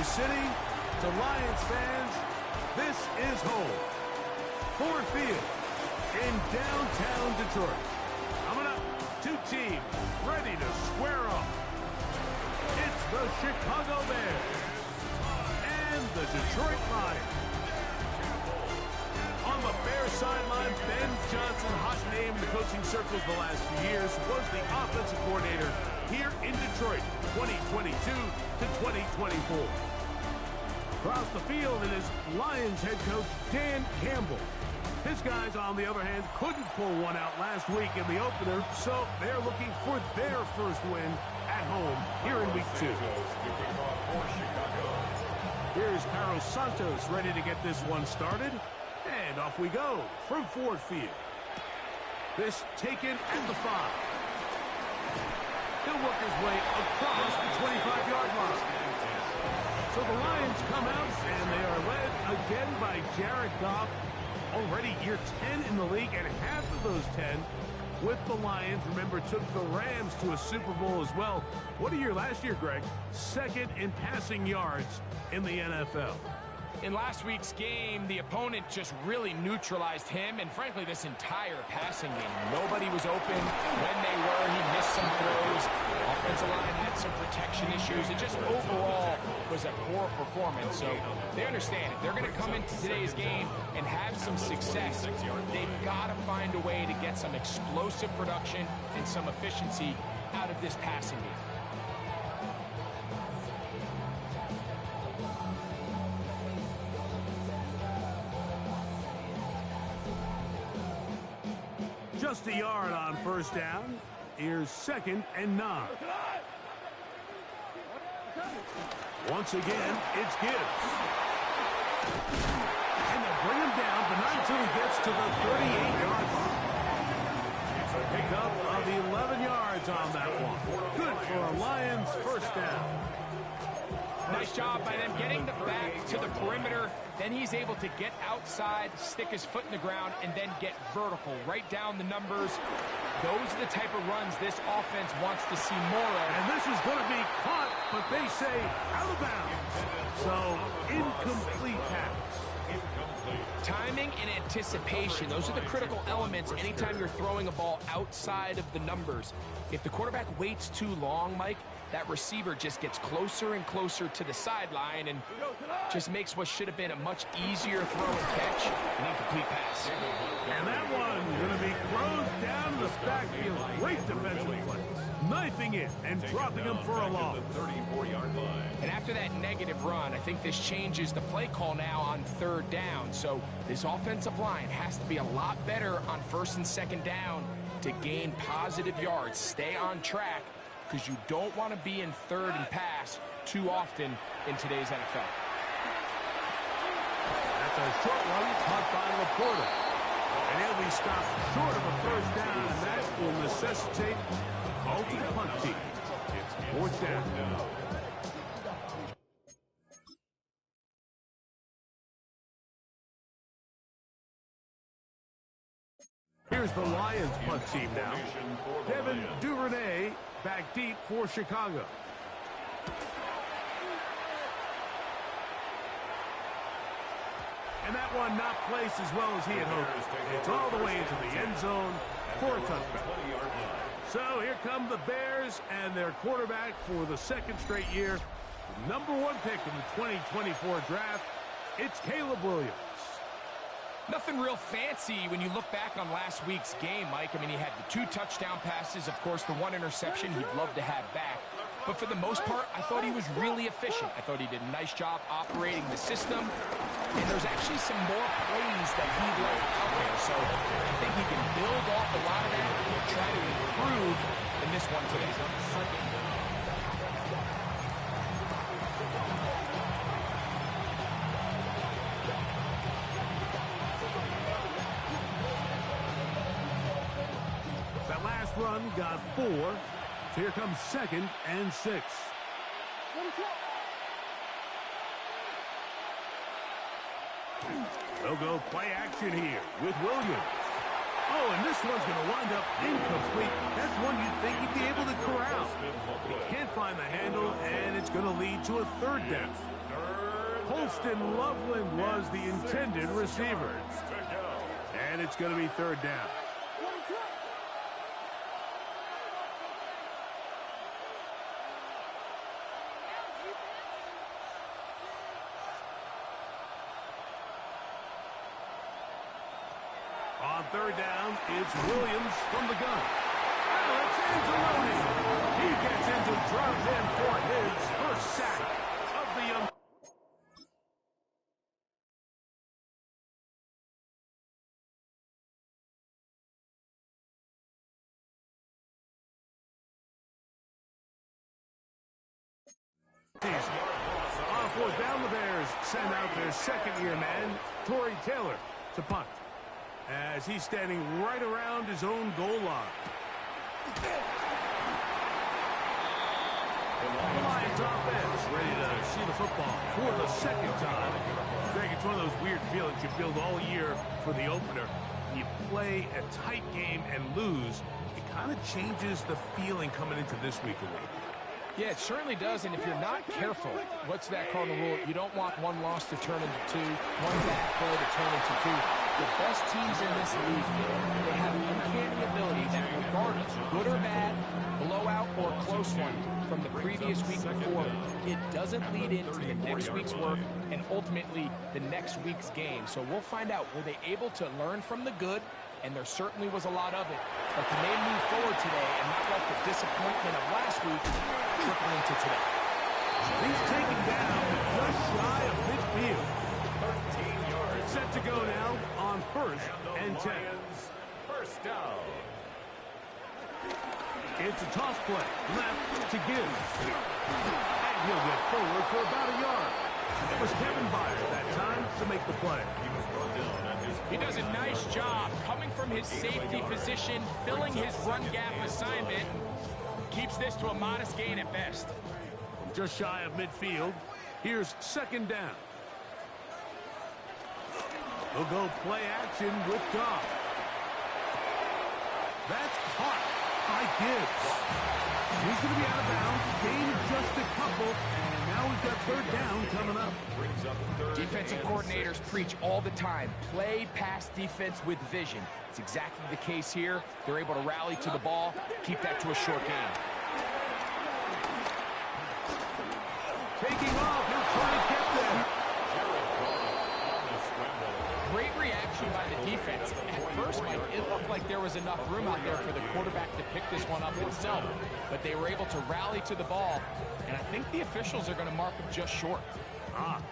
Motor City, to Lions fans, this is home. Ford Field in downtown Detroit. Coming up, two teams ready to square off. It's the Chicago Bears and the Detroit Lions. On the Bears sideline, Ben Johnson, hot name in the coaching circles the last few years, was the offensive coordinator here in Detroit, 2022 to 2024. Across the field, it is Lions head coach Dan Campbell. His guys, on the other hand, couldn't pull one out last week in the opener, so they're looking for their first win at home here in Week 2. Here's Carlos Santos ready to get this one started. And off we go from Ford Field. This taken at the 5. He'll work his way across the 25-yard line. So the Lions come out, and they are led again by Jared Goff. Already year 10 in the league, and half of those 10 with the Lions. Remember, took the Rams to a Super Bowl as well. What a year last year, Greg. Second in passing yards in the NFL. In last week's game, the opponent just really neutralized him and, frankly, this entire passing game. Nobody was open. When they were, he missed some throws. The offensive line had some protection issues. It just overall was a poor performance. So they understand if they're going to come into today's game and have some success, they've got to find a way to get some explosive production and some efficiency out of this passing game. Just a yard on first down. Here's 2nd and 9. Once again, it's Gibbs. And they'll bring him down, but not until he gets to the 38-yard line. It's a pickup of 11 yards on that one. Good for a Lions first down. Nice job by them getting the back to the perimeter. Then he's able to get outside, stick his foot in the ground, and then get vertical, right down the numbers. Those are the type of runs this offense wants to see more of. And this is going to be caught, but they say out of bounds. So, incomplete pass. Timing and anticipation, those are the critical elements anytime you're throwing a ball outside of the numbers. If the quarterback waits too long, Mike, that receiver just gets closer and closer to the sideline and just makes what should have been a much easier throw and catch an incomplete pass. And that one going to be thrown down the backfield. Great defensive play. Knifing it and dropping him for a loss. And after that negative run, I think this changes the play call now on 3rd down. So this offensive line has to be a lot better on 1st and 2nd down to gain positive yards. Stay on track, because you don't want to be in 3rd and pass too often in today's NFL. That's a short one caught by Laporta. And he'll be stopped short of a first down, and that will necessitate a call to the punt team. It's 4th down. Here's the Lions punt team now. Devin Duvernay back deep for Chicago. And that one not placed as well as he had hoped. It's all the way into the end zone for a touchback. So here come the Bears and their quarterback for the 2nd straight year. The #1 pick in the 2024 draft, it's Caleb Williams. Nothing real fancy when you look back on last week's game, Mike. I mean, he had the 2 touchdown passes, of course, the 1 interception he'd love to have back. But for the most part, I thought he was really efficient. I thought he did a nice job operating the system. And there's actually some more plays that he left out there. So I think he can build off a lot of that and try to improve in this one today. That last run got 4. So here comes 2nd and 6. They'll go play action here with Williams. Oh, and this one's going to wind up incomplete. That's one you'd think he'd be able to corral. He can't find the handle, and it's going to lead to a third down. Holston Loveland was the intended receiver. And it's going to be third down. On third down, it's Williams from the gun. Alexanderoni. He gets into dropped in for his first sack of the young. On fourth down, the Bears send out their second-year man, Torrey Taylor, to punt, as he's standing right around his own goal line. The Lions offense ready to see the football for the second time. Greg, it's one of those weird feelings you build all year for the opener. You play a tight game and lose, it kind of changes the feeling coming into this week a little bit. Yeah, it certainly does, and if you're not careful, what's that cardinal rule? You don't want one loss to turn into two, one bad play to turn into two. The best teams in this league, they have an uncanny ability that regardless, good or bad, blowout or close one from the previous week before, it doesn't lead into the next week's work and ultimately the next week's game. So we'll find out, were they able to learn from the good? And there certainly was a lot of it. But can they move forward today and not let the disappointment of last week trickle into today? He's taken down just shy of midfield. 13 yards. Set to go now on first and 10. First down. It's a toss play. Left to Gibbs. And he'll get forward for about a yard. It was Kevin Byard that time to make the play. He does a nice job coming from his safety position, filling his run gap assignment. Keeps this to a modest gain at best. Just shy of midfield. Here's second down. He'll go play action with Goff. That's caught by Gibbs. He's going to be out of bounds. Gain of just a couple. And now he's got third down coming up. Defensive coordinators preach all the time. Play pass defense with vision. It's exactly the case here. They're able to rally to the ball, keep that to a short gain. Taking off, he'll try to get there. Great reaction by the defense. At first, Mike, it looked like there was enough room out there for the quarterback to pick this one up himself. But they were able to rally to the ball, and I think the officials are going to mark him just short.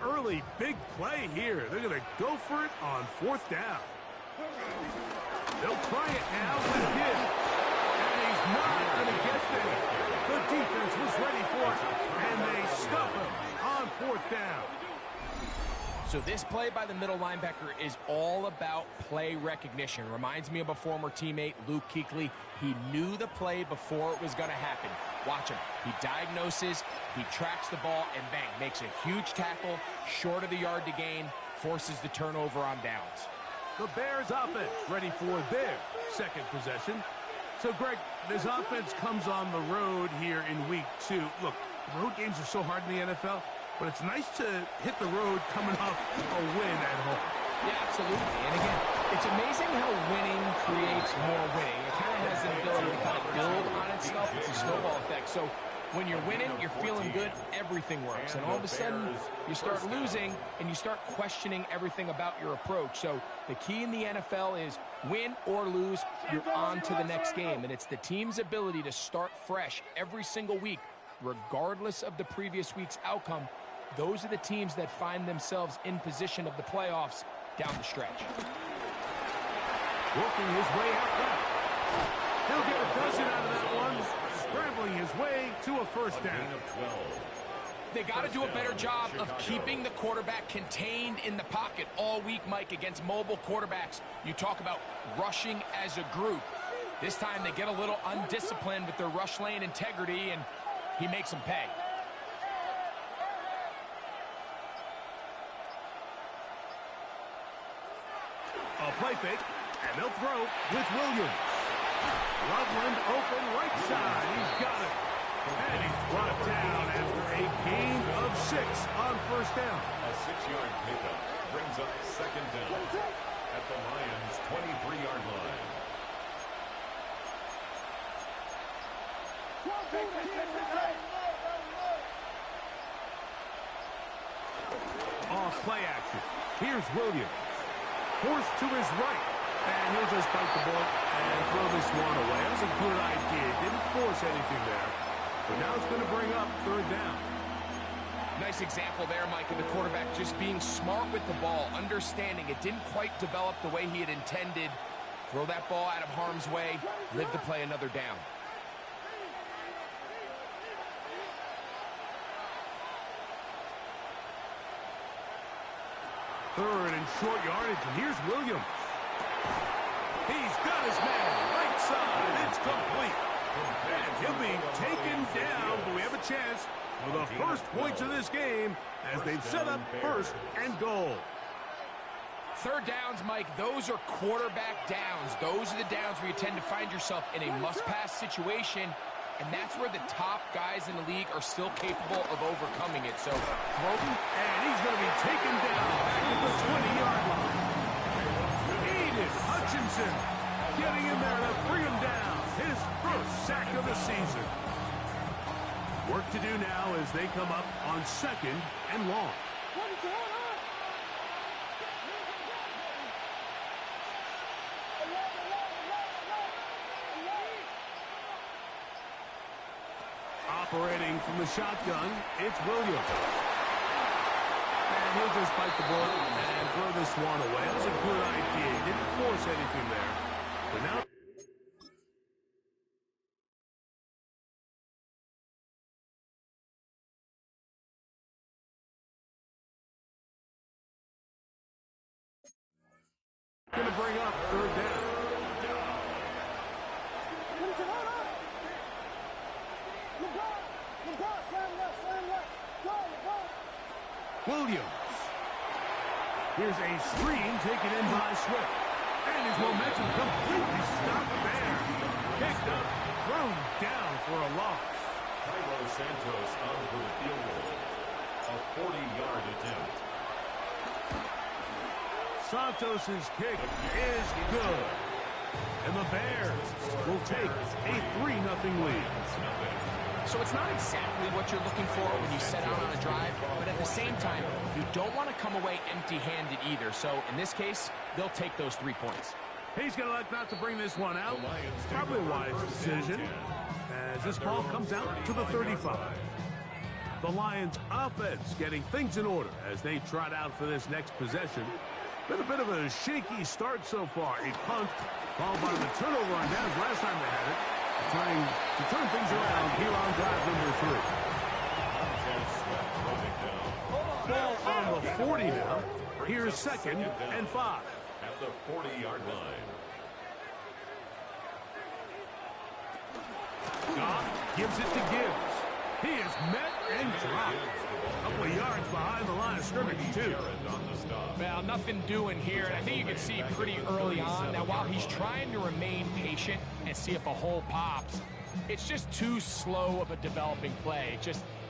Early big play here. They're going to go for it on fourth down. They'll try it now with Gibbs. And he's not going to get there. The defense was ready for it, and they stuff him on fourth down. So this play by the middle linebacker is all about play recognition. Reminds me of a former teammate, Luke Kuechly. He knew the play before it was going to happen. Watch him. He diagnoses, he tracks the ball, and bang, makes a huge tackle, short of the yard to gain, forces the turnover on downs. The Bears offense ready for their second possession. So, Greg, this offense comes on the road here in week 2. Look, road games are so hard in the NFL, but it's nice to hit the road coming off a win at home. Yeah, absolutely. And again, it's amazing how winning creates more winning. It kind of has the ability to kind of build on itself. It's a snowball effect. So when you're winning, you're feeling good, everything works. And all of a sudden, you start losing, and you start questioning everything about your approach. So the key in the NFL is win or lose, you're on to the next game. And it's the team's ability to start fresh every single week, regardless of the previous week's outcome. Those are the teams that find themselves in position of the playoffs down the stretch. Working his way out left. He'll get a dozen out of that one. Scrambling his way to a first down. They got to do a better job of keeping the quarterback contained in the pocket all week, Mike, against mobile quarterbacks. You talk about rushing as a group. This time they get a little undisciplined with their rush lane integrity, and he makes them pay. A play fake. And they'll throw with Williams. Loveland open right side. He's got it. And he's brought down after a gain of 6 on first down. A 6-yard pickup brings up second down at the Lions' 23-yard line. Off play action. Here's Williams. Forced to his right. And he'll just bite the ball and throw this one away. That was a good idea. Didn't force anything there. But now it's going to bring up third down. Nice example there, Mike, of the quarterback just being smart with the ball, understanding it didn't quite develop the way he had intended. Throw that ball out of harm's way, live to play another down. Third and short yardage, and here's Williams. He's got his man right side. It's complete. And he'll be taken down, but we have a chance for the first points of this game as they've set up first and goal. Third downs, Mike, those are quarterback downs. Those are the downs where you tend to find yourself in a must-pass situation, and that's where the top guys in the league are still capable of overcoming it. So, and he's going to be taken down back at the 20-yard line. Edith Hutchinson getting in there to bring him down. His first sack of the season. Work to do now as they come up on second and long. Operating from the shotgun, it's Williams. And he'll just bite the ball and throw this one away. That was a good idea. He didn't force anything there. But now going to bring up third down. Williams. Here's a screen taken in by Swift. And his momentum completely stopped there. Picked up, thrown down for a loss. Carlos Santos on for the field goal. A 40-yard attempt. Santos' kick is good. And the Bears will take a 3-0 lead. So it's not exactly what you're looking for when you set out on a drive, but at the same time, you don't want to come away empty-handed either. So in this case, they'll take those 3 points. He's going to elect not to bring this one out. Probably a wise decision as this ball comes out to the 35. The Lions offense getting things in order as they trot out for this next possession. Been a bit of a shaky start so far. A punt followed by the turnover on downs last time they had it. Trying to turn things around here on drive number 3. Ball on the 40 now. Here's second and 5. At the 40-yard line. Goff gives it to Gibbs. He is met and dropped. A couple of yards behind the line of scrimmage, too. Well, nothing doing here, and I think you can see pretty early on. Now, while he's trying to remain patient and see if a hole pops, it's just too slow of a developing play.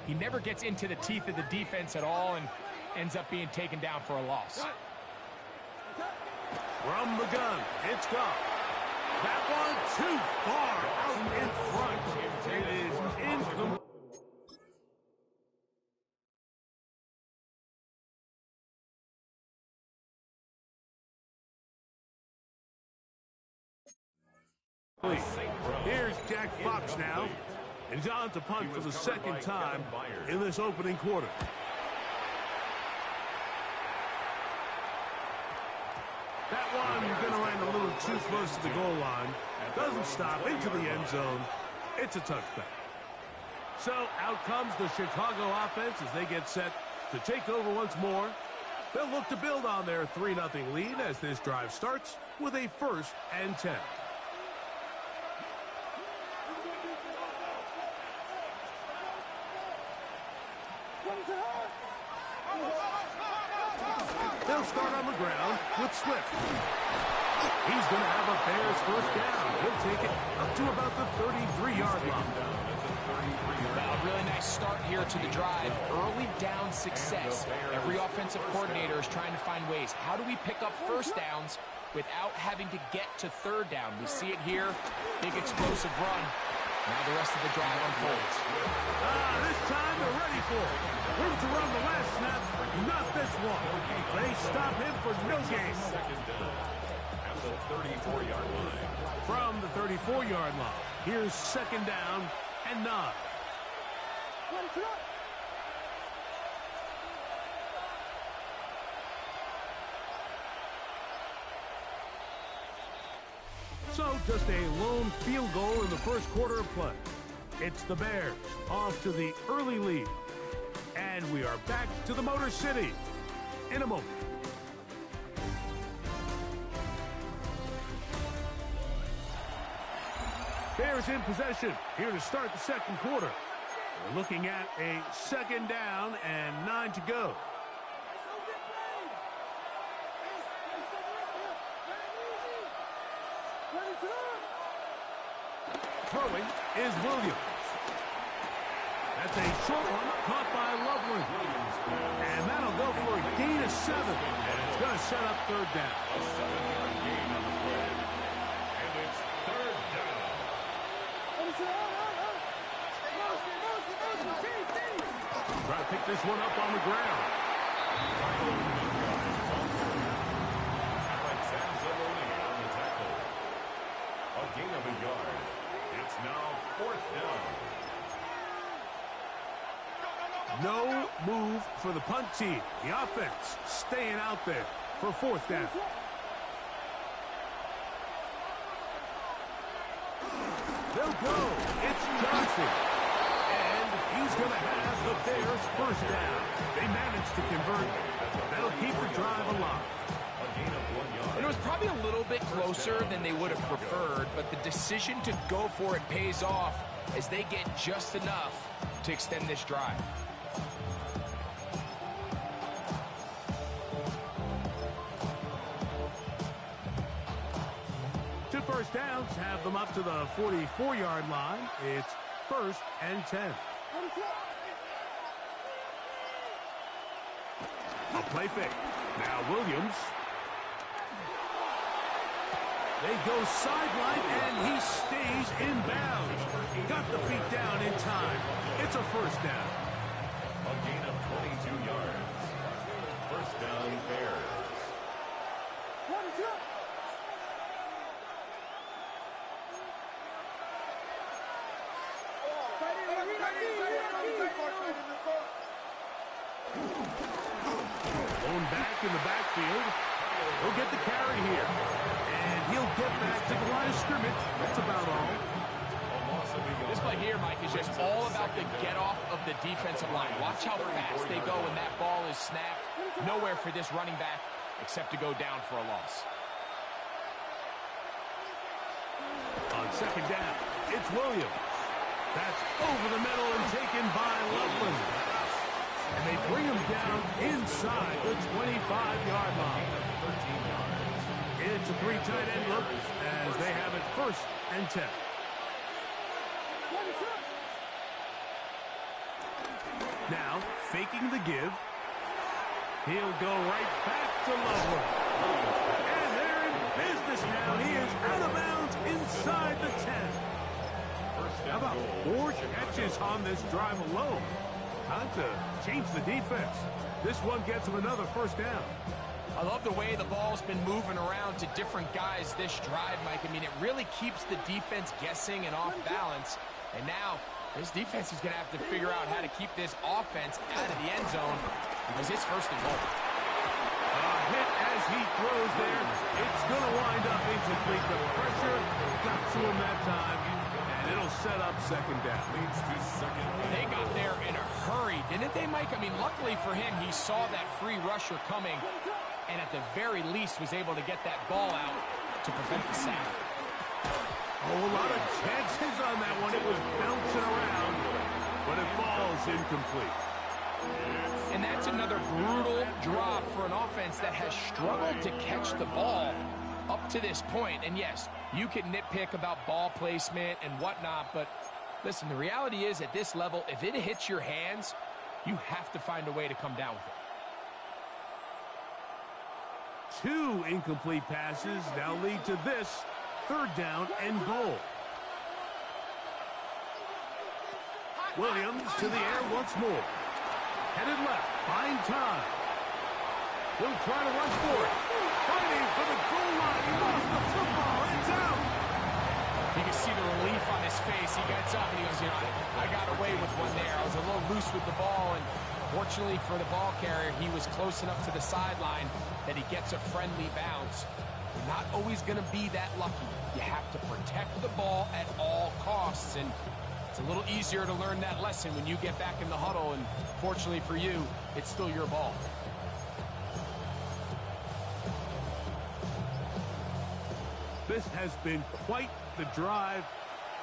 He never gets into the teeth of the defense at all and ends up being taken down for a loss. From the gun, it's Goff. That one too far out in front. It is incomplete. Here's Jack Fox now, and he's on to punt for the second time in this opening quarter. That one going to land a little too close to the goal line. Doesn't stop into the end zone. It's a touchback. So out comes the Chicago offense as they get set to take over once more. They'll look to build on their 3-0 lead as this drive starts with a 1st and 10. They'll start on the ground with Swift. He's going to have a Bears first down. He'll take it up to about the 33-yard line. Well, a really nice start here to the drive. Early down success. Every offensive coordinator is trying to find ways. How do we pick up first downs without having to get to third down? We see it here. Big explosive run. Now the rest of the drive unfolds. This time they're ready for it. Room to run the last snap, not this one. They stop him for no gain. Second down at the 34-yard line. From the 34-yard line, here's second down and 9. So just a lone field goal in the first quarter of play. It's the Bears off to the early lead. And we are back to the Motor City in a moment. Bears in possession here to start the second quarter. We're looking at a second down and 9 to go. Throwing is Williams. That's a short one caught by Loveland. And that'll go for a gain of 7. And it's going to set up third down. A 7-yard gain on the play. And it's third down. Try to pick this one up on the ground. On the tackle. A gain of a yard. It's now fourth down. No move for the punt team. The offense staying out there for fourth down. They'll go. It's Johnson. And he's going to have the Bears first down. They managed to convert. That'll keep the drive alive. A gain of 1 yard. And it was probably a little bit closer than they would have preferred, but the decision to go for it pays off as they get just enough to extend this drive. Two first downs have them up to the 44-yard line. It's first and 10. A play fake. Now Williams. They go sideline, and he stays in bounds. Got the feet down in time. It's a first down. A gain of 22 yards. First down, Bears. Going back in the backfield. He'll get the carry here. And he'll get back to the line of scrimmage. That's about all. This play here, Mike, is just all about the get-off of the defensive line. Watch how fast they go when that ball is snapped. Nowhere for this running back except to go down for a loss. On second down, it's Williams. That's over the middle and taken by Loveland. And they bring him down inside the 25-yard line. It's a three tight end look as they have it first and 10. Now, faking the give. He'll go right back to Loveland. And they're in business now. He is out of bounds inside the 10. How about 4 catches on this drive alone? Time to change the defense. This one gets him another first down. I love the way the ball's been moving around to different guys this drive, Mike. I mean, it really keeps the defense guessing and off balance. And now, this defense is going to have to figure out how to keep this offense out of the end zone because it's first and goal. A hit as he throws there. It's going to wind up incomplete. The pressure got to him that time, and it'll set up second down. Leads to second down. They got there in a hurry, didn't they, Mike? I mean, luckily for him, he saw that free rusher coming, and at the very least was able to get that ball out to prevent the sack. Oh, a lot of chances on that one. It was bouncing around, but it falls incomplete. And that's another brutal drop for an offense that has struggled to catch the ball. up to this point, and yes, you can nitpick about ball placement and whatnot, but listen, the reality is at this level, if it hits your hands, you have to find a way to come down with it. 2 incomplete passes now lead to this 3rd down and goal. Williams to the air once more. Headed left, buying time. He'll try to run for it. Fighting for the goal line. He lost the football. It's out. You can see the relief on his face. He gets up and he goes, you know, I got away with one there. I was a little loose with the ball, and fortunately for the ball carrier, he was close enough to the sideline that he gets a friendly bounce. You're not always going to be that lucky. You have to protect the ball at all costs, and it's a little easier to learn that lesson when you get back in the huddle, and fortunately for you, it's still your ball. This has been quite the drive.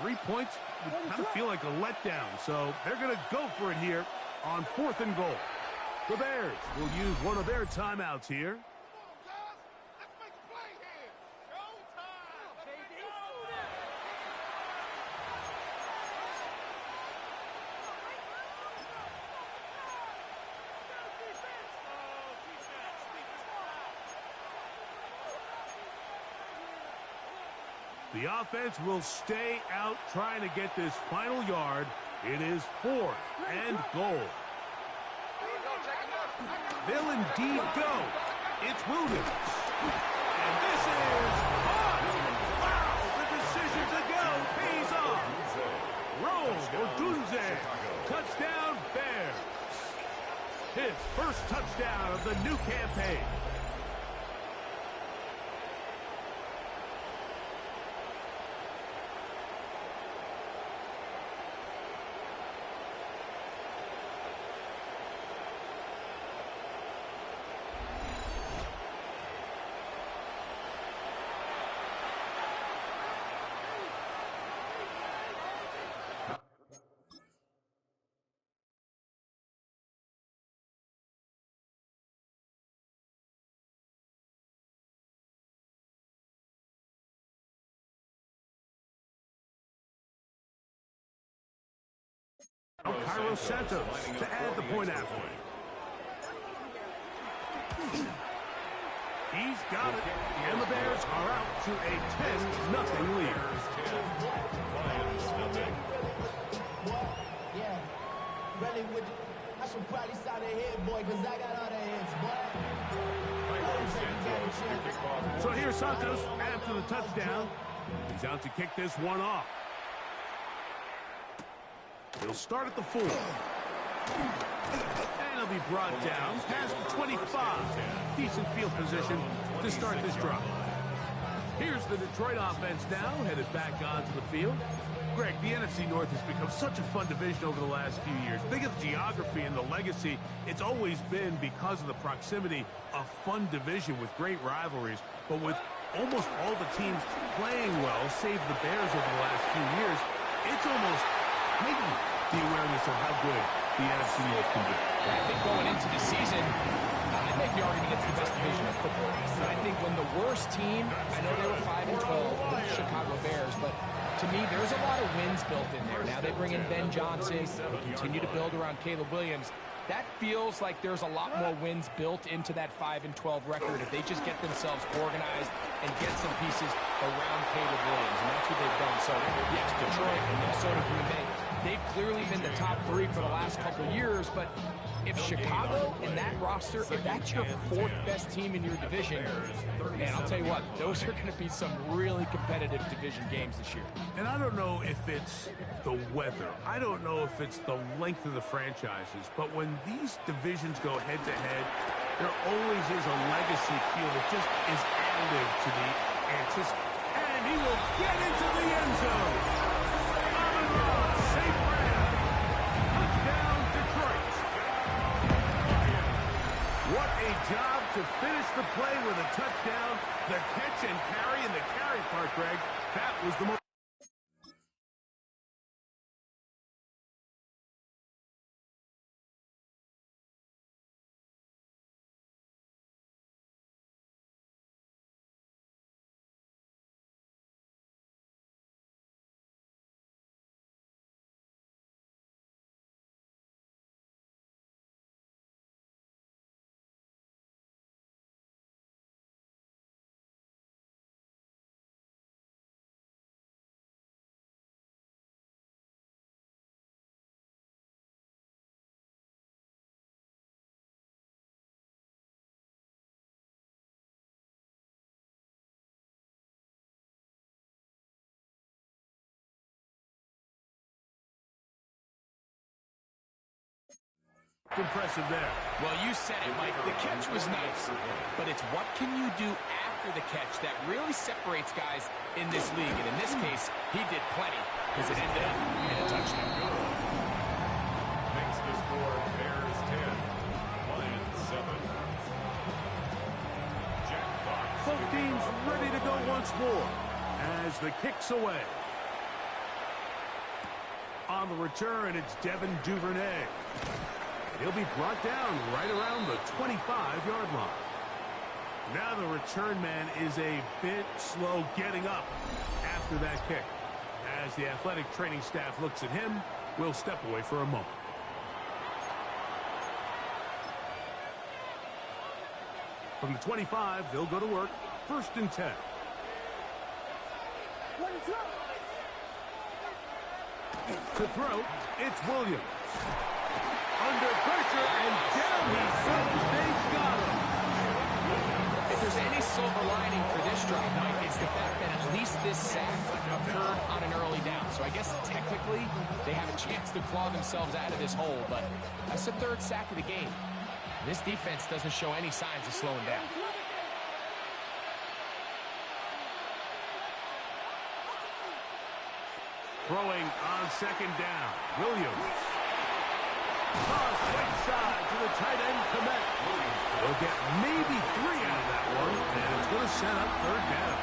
3 points would kind of feel like a letdown, so they're going to go for it here on 4th and goal. The Bears will use one of their timeouts here. The offense will stay out trying to get this final yard. It is 4th and goal. They'll indeed go. It's Williams. And this is on. Wow, the decision to go pays off. Rome Odunze. Touchdown, Bears. His first touchdown of the new campaign. Cairo Santos to add the point after. He's got it, and the Bears are out to a 10-0 lead. Yeah, really would. I should probably sign a head, boy, because I got all the heads, boy. So here's Santos after the touchdown. He's out to kick this one off. He'll start at the 4. And he'll be brought down past the 25. Decent field position to start this drive. Here's the Detroit offense now, headed back onto the field. Greg, the NFC North has become such a fun division over the last few years. Think of the geography and the legacy. It's always been, because of the proximity, a fun division with great rivalries. But with almost all the teams playing well, save the Bears over the last few years, it's almost maybe the awareness of how good the NFC North can be. I think going into the season, I make the argument it's the best division of football. But I think when the worst team, I know they were 5-12, the Chicago Bears, but to me, there's a lot of wins built in there. Now they bring in Ben Johnson, they continue to build around Caleb Williams. That feels like there's a lot more wins built into that 5-12 record if they just get themselves organized and get some pieces around Caleb Williams, and that's what they've done. So, yes, Detroit and Minnesota, Green Bay, they've clearly been the top 3 for the last couple of years, but if Chicago and that roster, if that's your 4th best team in your division, man, I'll tell you what, those are going to be some really competitive division games this year. And I don't know if it's the weather. I don't know if it's the length of the franchises, but when these divisions go head-to-head, there always is a legacy feel that just is additive to the anticipation. And he will get into the end zone. Safe round. Touchdown, Detroit. What a job to finish the play with a touchdown. The catch and carry in the carry part, Greg. That was the most Impressive there. Well, you said it, Mike. The catch was nice, but it's what can you do after the catch that really separates guys in this league. And in this case, he did plenty because it ended up in a touchdown. Makes the score Bears 10, Lions 7. Jack Fox. Both teams ready to go once more as the kick's away. On the return, it's Devin Duvernay. He'll be brought down right around the 25-yard line. Now the return man is a bit slow getting up after that kick. As the athletic training staff looks at him, we'll step away for a moment. From the 25, they'll go to work. 1st and 10. To throw, it's Williams. Under pressure, and down he goes. They've got him. If there's any silver lining for this drive, Mike, it's the fact that at least this sack occurred on an early down. So I guess technically they have a chance to claw themselves out of this hole, but that's the 3rd sack of the game. This defense doesn't show any signs of slowing down. Throwing on 2nd down. Williams. Toss right side to the tight end, Komet. They'll get maybe 3 out of that one, and it's going to set up 3rd down.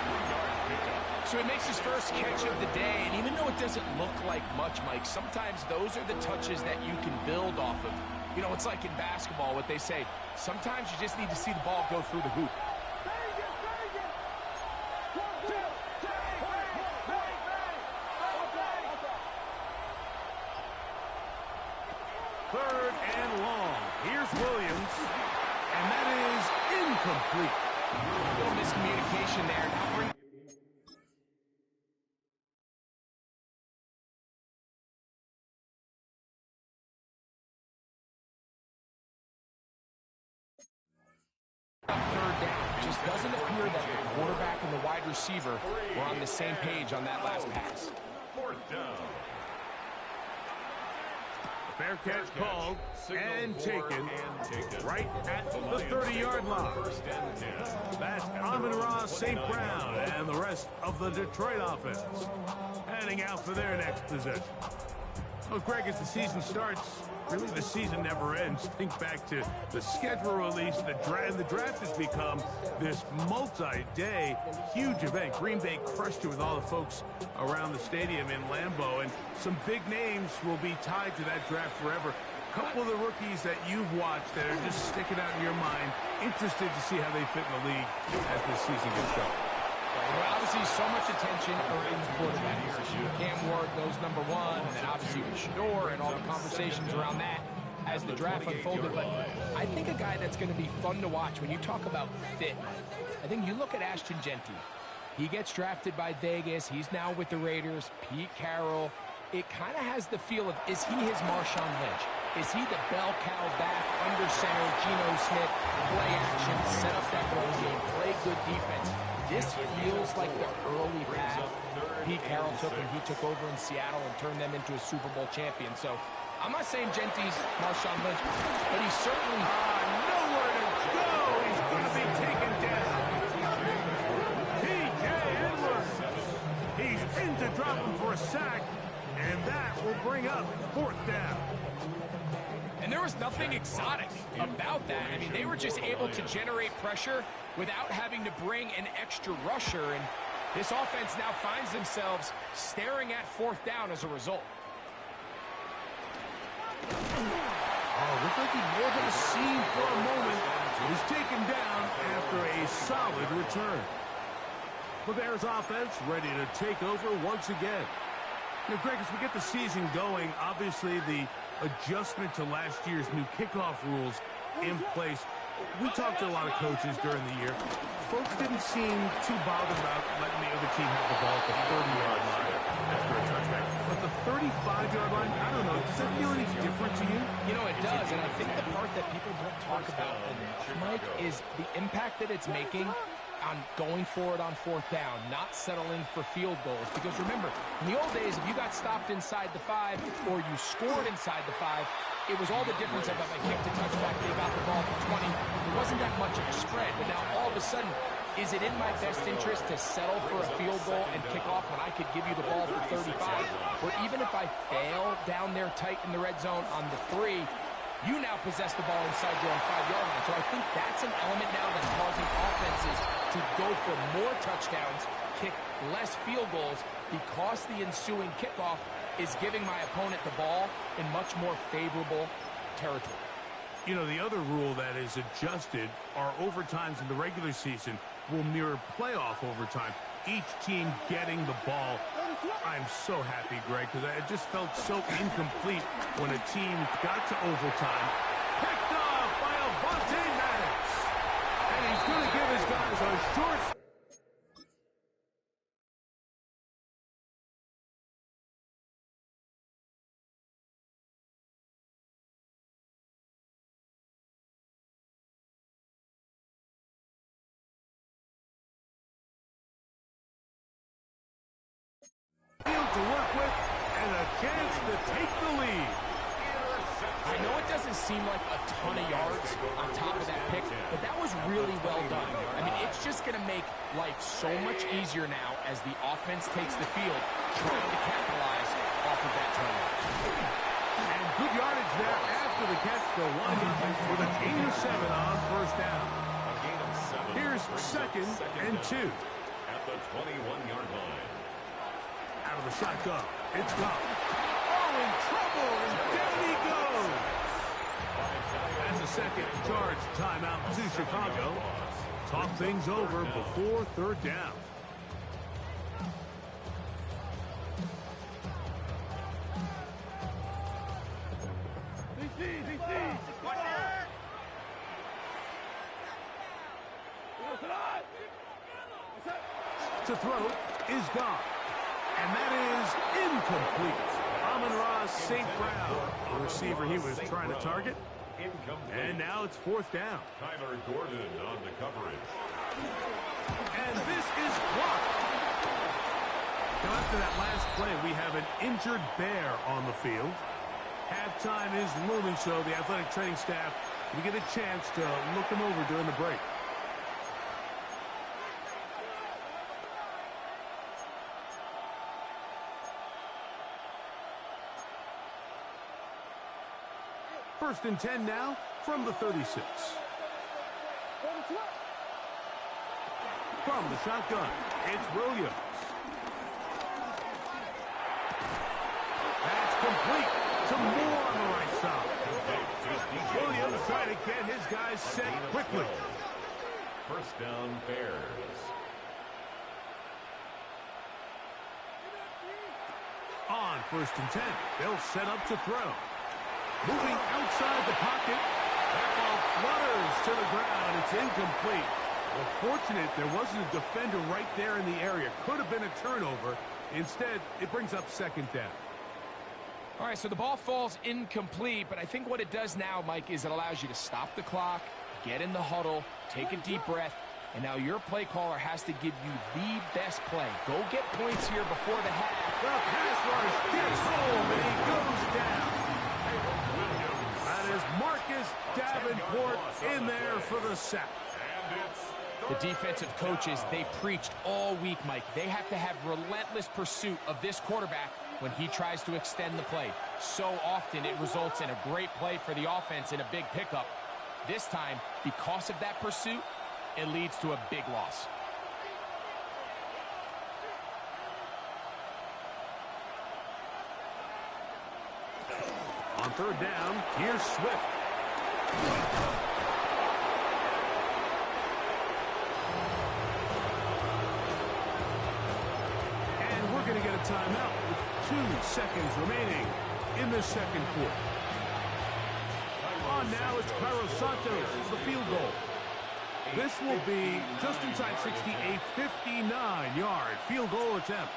So he makes his first catch of the day, and even though it doesn't look like much, Mike, sometimes those are the touches that you can build off of. You know, it's like in basketball, what they say, sometimes you just need to see the ball go through the hoop. Third and long. Here's Williams, and that is incomplete. A little miscommunication there. Now bring third down. It just doesn't appear that the quarterback and the wide receiver were on the same page on that last pass. 4th down. Fair catch called and taken right at the 30-yard line. That's Amon-Ra St. Brown and the rest of the Detroit offense heading out for their next possession. Well, Greg, as the season starts, really the season never ends. Think back to the schedule release, the draft has become this multi-day huge event. Green Bay crushed it with all the folks around the stadium in Lambeau, and some big names will be tied to that draft forever. A couple of the rookies that you've watched that are just sticking out in your mind, interested to see how they fit in the league as this season gets going. Well, obviously, so much attention around the quarterback issue. Cam Ward goes number 1, and then obviously with Shador and all the conversations around that as the draft unfolded. But I think a guy that's going to be fun to watch when you talk about fit, I think you look at Ashton Genty. He gets drafted by Vegas. He's now with the Raiders. Pete Carroll. It kind of has the feel of, is he his Marshawn Lynch? Is he the bell cow back, under center, Geno Smith, play action, set up that run game, play good defense? This feels like the early path Pete Carroll took when he took over in Seattle and turned them into a Super Bowl champion. So I'm not saying Genty's Marshawn Lynch, but he's certainly nowhere to go. He's going to be taken down. T.J. Edwards. He's in to drop him for a sack, and that will bring up 4th down. And there was nothing exotic about that. I mean, they were just able to generate pressure without having to bring an extra rusher. And this offense now finds themselves staring at 4th down as a result. Oh, looked like he may have a seam for a moment. He was taken down after a solid return. The Bears offense ready to take over once again. Now, Greg, as we get the season going, obviously the adjustment to last year's new kickoff rules in place. We talked to a lot of coaches during the year. Folks didn't seem too bothered about letting the other team have the ball at the 30-yard line after a touchback. But the 35-yard line, I don't know, does that feel any different to you? You know, it does, and I think the part that people don't talk about enough, Mike, is the impact that it's making on going forward on 4th down, not settling for field goals. Because remember, in the old days, if you got stopped inside the 5 or you scored inside the 5, it was all the difference of if I kicked a touchback, they got the ball at the 20. There wasn't that much of a spread, but now all of a sudden, is it in my best interest to settle for a field goal and kick off when I could give you the ball for 35? Or even if I fail down there tight in the red zone on the 3, you now possess the ball inside your own 5-yard line. So I think that's an element now that's causing offenses to go for more touchdowns, kick less field goals, because the ensuing kickoff is giving my opponent the ball in much more favorable territory. You know, the other rule that is adjusted are overtimes in the regular season will mirror playoff overtime, each team getting the ball. I'm so happy, Greg, because I just felt so incomplete when a team got to overtime. Picked off by Avonte Maddox. And he's going to give his guys a short... field to work with, and a chance to take the lead. I know it doesn't seem like a ton of yards on top of that pick, but that was really well done. I mean, it's just going to make life so much easier now as the offense takes the field, trying to capitalize off of that turnover. And good yardage there after the catch for Washington with a gain of 7 on first down. Here's 2nd and 2. At the 21-yard line. Out of the shotgun. It's gone. Oh, in trouble, and down he goes. That's a second charge timeout to Chicago. Talk things over before 3rd down. To throw is gone. And that is incomplete. Amon-Ra St. Brown, the receiver he was trying to target. Incomplete. And now it's 4th down. Tyler Gordon on the coverage. And this is blocked. Now after that last play, we have an injured Bear on the field. Halftime is looming, so the athletic training staff will get a chance to look him over during the break. First and 10 now from the 36. From the shotgun, it's Williams. That's complete to Moore on the right side. Williams trying to get his guys set quickly. First down, Bears. On 1st and 10, they'll set up to throw. Moving outside the pocket. That ball flutters to the ground. It's incomplete. Well, fortunate there wasn't a defender right there in the area. Could have been a turnover. Instead, it brings up 2nd down. All right, so the ball falls incomplete, but I think what it does now, Mike, is it allows you to stop the clock, get in the huddle, take a deep breath, and now your play caller has to give you the best play. Go get points here before the half. The pass rush gets home, and he goes down. That is Marcus Davenport in there for the sack. The defensive coaches, they preached all week, Mike. They have to have relentless pursuit of this quarterback when he tries to extend the play. So often it results in a great play for the offense and a big pickup. This time, because of that pursuit, it leads to a big loss. On 3rd down, here's Swift. And we're going to get a timeout with 2 seconds remaining in the 2nd quarter. On now, it's Cairo Santos for the field goal. This will be just inside 60, a 59-yard field goal attempt.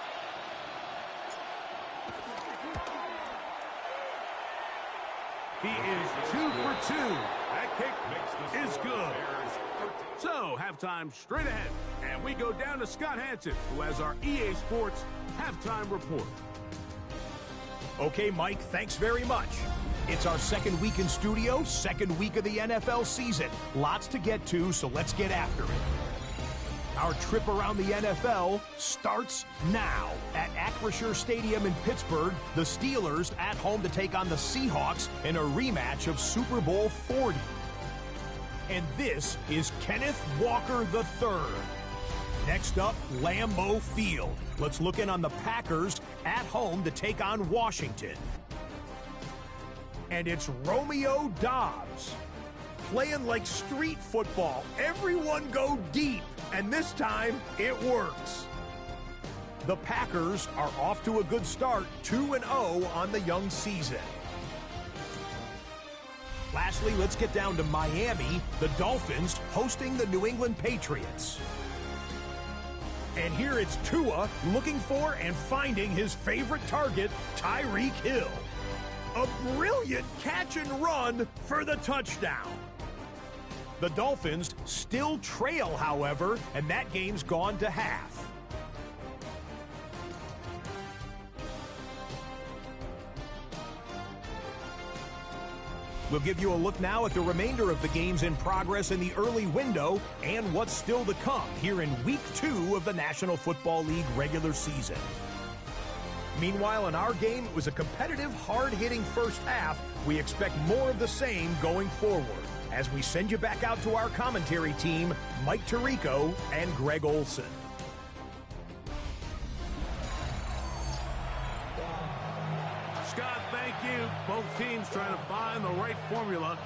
He is 2 for 2. That kick is good. So, halftime straight ahead. And we go down to Scott Hansen, who has our EA Sports halftime report. Okay, Mike, thanks very much. It's our second week in studio, second week of the NFL season. Lots to get to, so let's get after it. Our trip around the NFL starts now. At Acrisure Stadium in Pittsburgh, the Steelers at home to take on the Seahawks in a rematch of Super Bowl 40. And this is Kenneth Walker III. Next up, Lambeau Field. Let's look in on the Packers at home to take on Washington. And it's Romeo Doubs. Playing like street football. Everyone go deep. And this time, it works. The Packers are off to a good start, 2-0 on the young season. Lastly, let's get down to Miami, the Dolphins hosting the New England Patriots. And here it's Tua looking for and finding his favorite target, Tyreek Hill. A brilliant catch and run for the touchdown. The Dolphins still trail, however, and that game's gone to half. We'll give you a look now at the remainder of the games in progress in the early window and what's still to come here in Week 2 of the National Football League regular season. Meanwhile, in our game, it was a competitive, hard-hitting first half. We expect more of the same going forward as we send you back out to our commentary team, Mike Tirico and Greg Olson. Scott, thank you. Both teams trying to find the right formula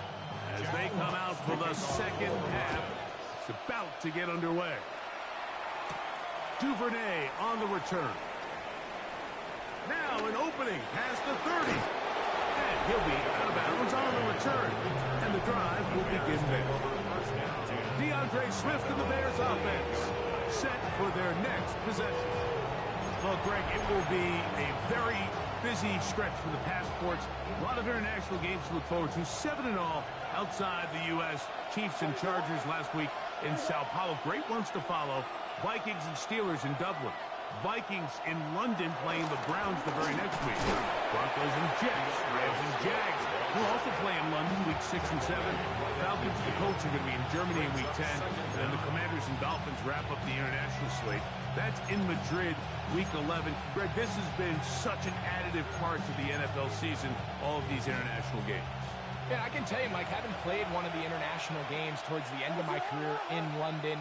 as they come out for the second half. It's about to get underway. Duvernay on the return. Now an opening past the 30. And he'll be out of bounds on the return. And the drive will begin there. DeAndre Swift and the Bears offense set for their next possession. Well, Greg, it will be a very busy stretch for the passports. A lot of international games to look forward to. 7-0 outside the U.S. Chiefs and Chargers last week in Sao Paulo. Great ones to follow. Vikings and Steelers in Dublin. Vikings in London playing the Browns the very next week. Broncos and Jets. Rams and Jags will also play in London week 6 and 7. Falcons and the Colts are going to be in Germany in week 10. And then the Commanders and Dolphins wrap up the international slate. That's in Madrid week 11. Greg, this has been such an additive part to the NFL season, all of these international games. Yeah, I can tell you, Mike, having played one of the international games towards the end of my career in London,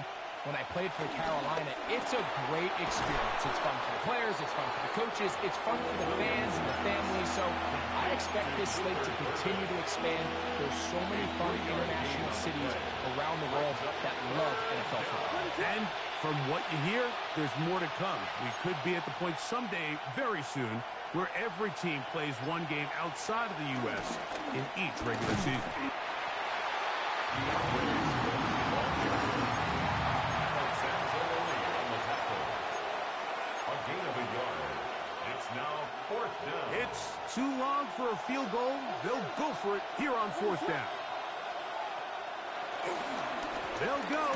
when I played for Carolina, it's a great experience. It's fun for the players, it's fun for the coaches, it's fun for the fans and the families. So I expect this slate to continue to expand. There's so many fun international cities around the world that love NFL football. And from what you hear, there's more to come. We could be at the point someday, very soon, where every team plays one game outside of the U.S. in each regular season. It's too long for a field goal. They'll go for it here on 4th down. They'll go.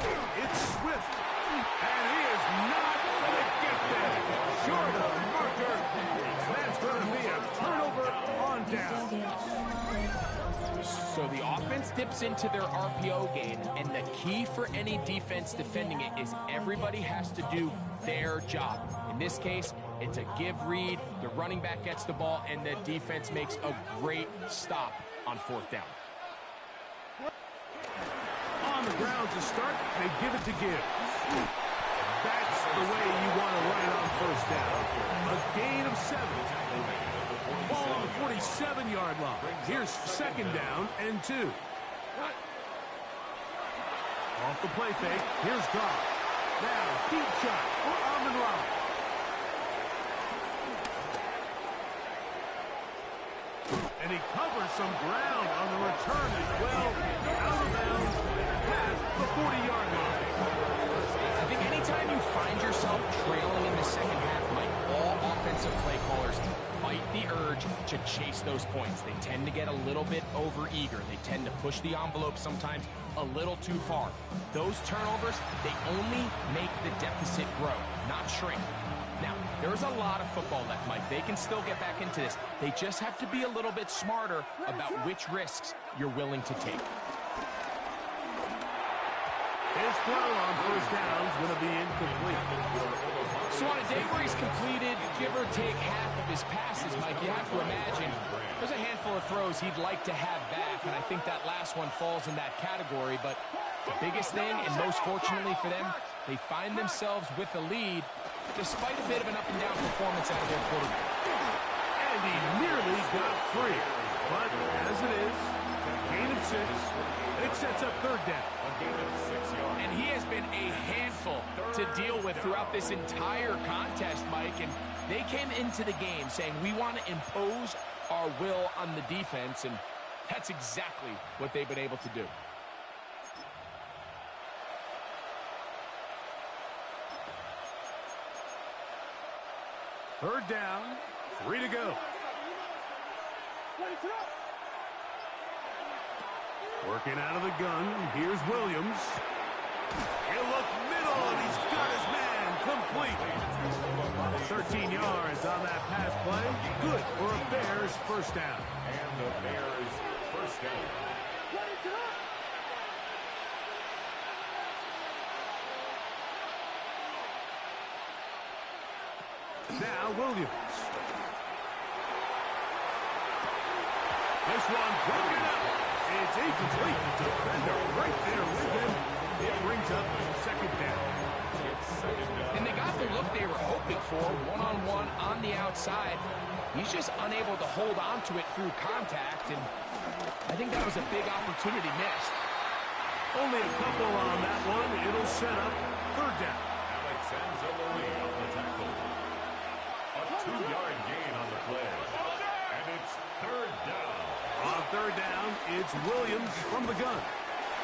It's Swift. And he is not going to get there. Short of the marker. That's going to be a turnover on down. So the offense dips into their RPO game, and the key for any defense defending it is everybody has to do their job. In this case, it's a give read, the running back gets the ball, and the defense makes a great stop on 4th down. On the ground to start, they give it to Gibbs. That's the way you want to run it on 1st down. A gain of 7. Ball on the 47-yard line. Here's 2nd down and 2. Off the play fake. Here's Goff. Now, deep shot for Amon-Ra. And he covers some ground on the return as well. Out of bounds past the 40-yard line. I think anytime you find yourself trailing in the second half, Mike, all offensive play callers fight the urge to chase those points. They tend to get a little bit over-eager. They tend to push the envelope sometimes a little too far. Those turnovers, they only make the deficit grow, not shrink. Now, There's a lot of football left, Mike. They can still get back into this. They just have to be a little bit smarter about which risks you're willing to take. His throw on first down is going to be incomplete. So on a day where he's completed, give or take half of his passes, Mike, you have to imagine there's a handful of throws he'd like to have back, and I think that last one falls in that category. But the biggest thing, and most fortunately for them, they find themselves with a lead despite a bit of an up-and-down performance out of their quarterback. And he nearly got free. But as it is, gain of 6, it sets up third down. And he has been a handful to deal with throughout this entire contest, Mike. And they came into the game saying, we want to impose our will on the defense, and that's exactly what they've been able to do. Third down, 3 to go. Working out of the gun, here's Williams. He'll look middle, and he's got his man complete. 13 yards on that pass play. Good for a Bears first down. And the Bears first down. Now Williams. This one broken up. It's incomplete. Defender right there with him. It brings up second down. And they got the look they were hoping for, one-on-one on the outside. He's just unable to hold on to it through contact, and I think that was a big opportunity missed. Only a couple on that one. It'll set up third down. Alexander Louis on the tackle. A 2-yard gain on the play. And it's third down. On third down, it's Williams from the gun.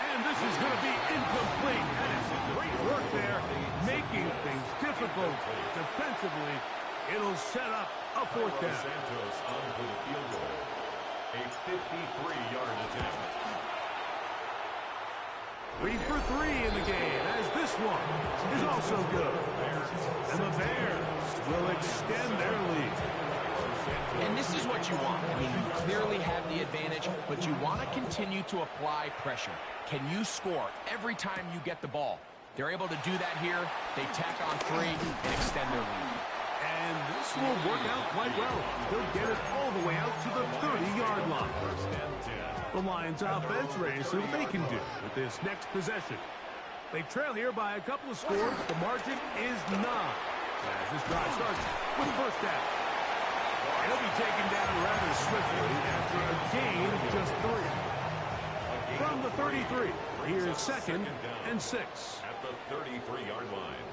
And this is going to be incomplete. And it's great work there, making things difficult defensively. It'll set up a fourth down. Santos on for the field goal. A 53-yard attempt. 3 for 3 in the game, as this one is also good. And the Bears will extend their lead. And this is what you want. I mean, you clearly have the advantage, but you want to continue to apply pressure. Can you score every time you get the ball? They're able to do that here. They tack on 3 and extend their lead. And this will work out quite well. They'll get it all the way out to the 30-yard line. The Lions offense ready to see what they can do with this next possession. They trail here by a couple of scores. The margin is 9. As this drive starts with first down. He'll be taken down rather swiftly after a gain of just 3. From the 33, here's second and 6. At the 33-yard line.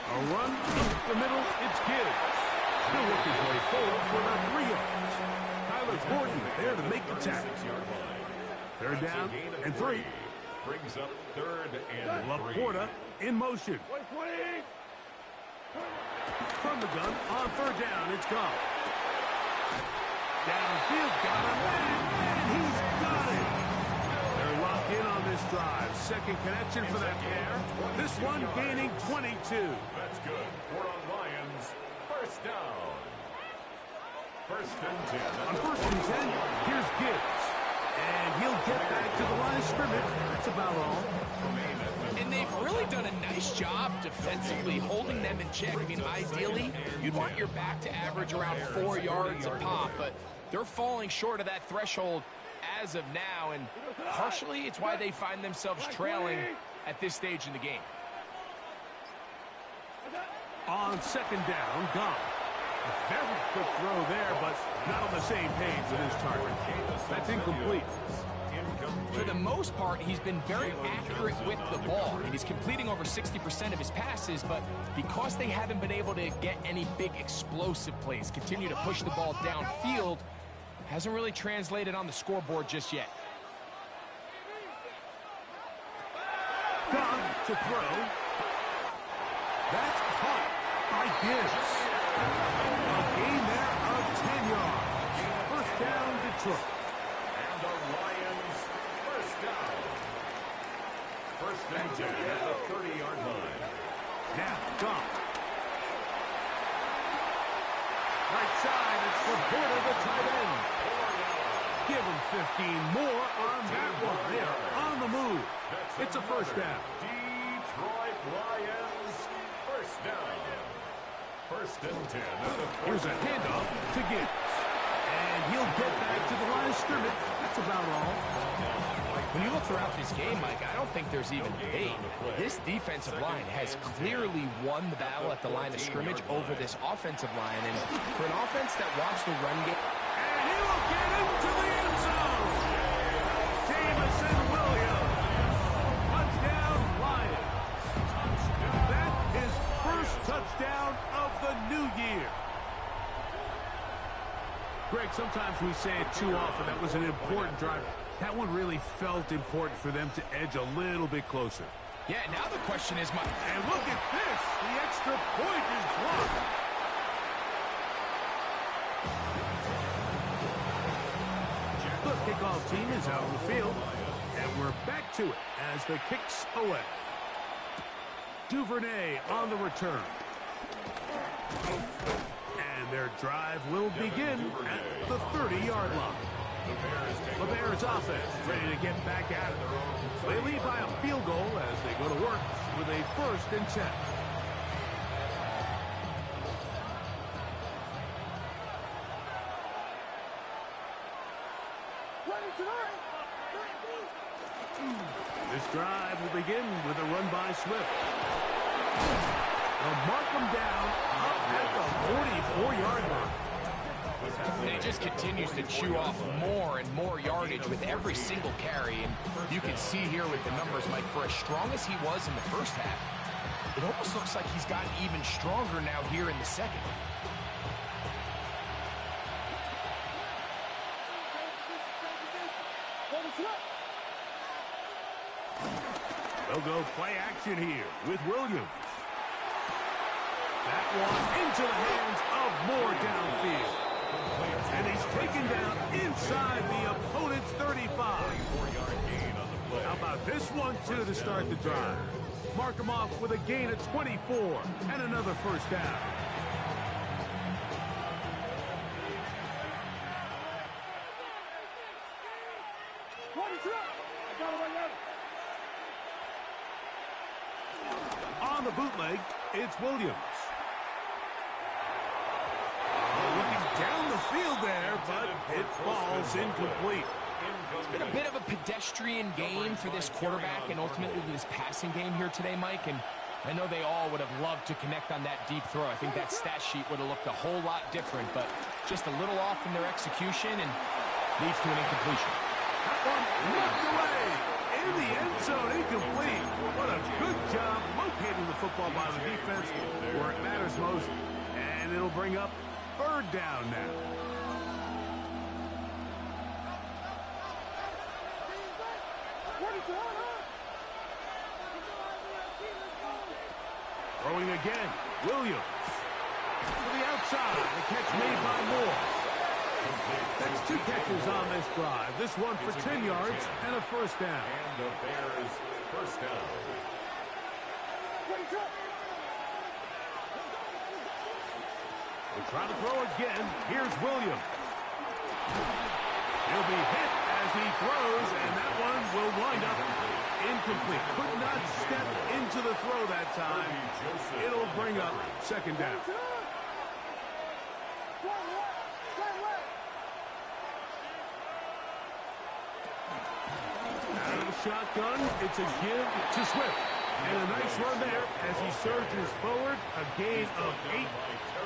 A run up the middle, it's Gibbs. He'll work his way forward for about 3 yards. Tyler Gordon there to make the tackle. Third down and 3. Brings up third and 3. Laporta in motion. From the gun, on third down, it's gone. Downfield, got him, and he's got it. They're locked in on this drive. Second connection for that pair. This one gaining 22. That's good. We're on Lions. First down. First and 10. On first and 10, here's Gibbs. And he'll get back to the line of scrimmage. That's about all. And they've really done a nice job defensively holding them in check. I mean, ideally, you'd want your back to average around 4 yards a pop, but they're falling short of that threshold as of now, and partially it's why they find themselves trailing at this stage in the game. On second down, Goff. A very quick throw there, but not on the same page with his target. That's incomplete. For the most part, he's been very accurate with the ball. I mean, he's completing over 60% of his passes, but because they haven't been able to get any big explosive plays, continue to push the ball downfield, hasn't really translated on the scoreboard just yet. Goff to throw. That's caught by Gibbs. A gain there of 10 yards. First down, Detroit. And the Lions first down. First and 10 at the 30-yard line. Now, Goff. Right side, it's Laporta, the tight end. Give him 15 more on that one. They are on the move. It's a first down. Detroit Lions, first down. First and 10 at the 40. Here's a handoff to Gibbs. And he'll get back to the line of scrimmage. That's about all. When you look throughout this game, Mike, I don't think there's even debate. This defensive line has clearly won the battle at the line of scrimmage over this offensive line. And for an offense that wants to run game... And he will get into the end zone. Jamison Williams. Touchdown, Lions. That is first touchdown of the new year. Greg, sometimes we say it too often. That was an important drive. That one really felt important for them to edge a little bit closer. Yeah, now the question is, Mike... And look at this. The extra point is blocked. The kickoff team is out on the field. And we're back to it as the kick's away. Duvernay on the return. And their drive will begin at the 30-yard line. The Bears offense ready to get back at it. They lead by a field goal as they go to work with a first and 10. This drive will begin with a run by Swift. They'll mark them down up at the 44-yard line. And he just continues to chew off more and more yardage with every single carry. And you can see here with the numbers, Mike, for as strong as he was in the first half, it almost looks like he's gotten even stronger now here in the second. They'll go play action here with Williams. That one into the hands of Moore downfield. And he's taken down inside the opponent's 35. How about this one, too, to start the drive? Mark him off with a gain of 24 and another first down. On the bootleg, it's Williams. Looking down the field there, but it falls incomplete. It's been a bit of a pedestrian game for this quarterback and ultimately this passing game here today, Mike. And I know they all would have loved to connect on that deep throw. I think that stat sheet would have looked a whole lot different, but just a little off in their execution and leads to an incompletion. That one knocked away in the end zone, incomplete. What a good job locating the football by the defense where it matters most. And it'll bring up third down now. Throwing again, Williams. To the outside, the catch made by Moore. That's two catches on this drive. This one for 10 yards and a first down. And the Bears first down. They'll try to throw again. Here's Williams. He'll be hit as he throws, and that one will wind up incomplete. Could not step into the throw that time. It'll bring up second down. Out of the shotgun, it's a give to Swift. And a nice run there as he surges forward, a gain of 8,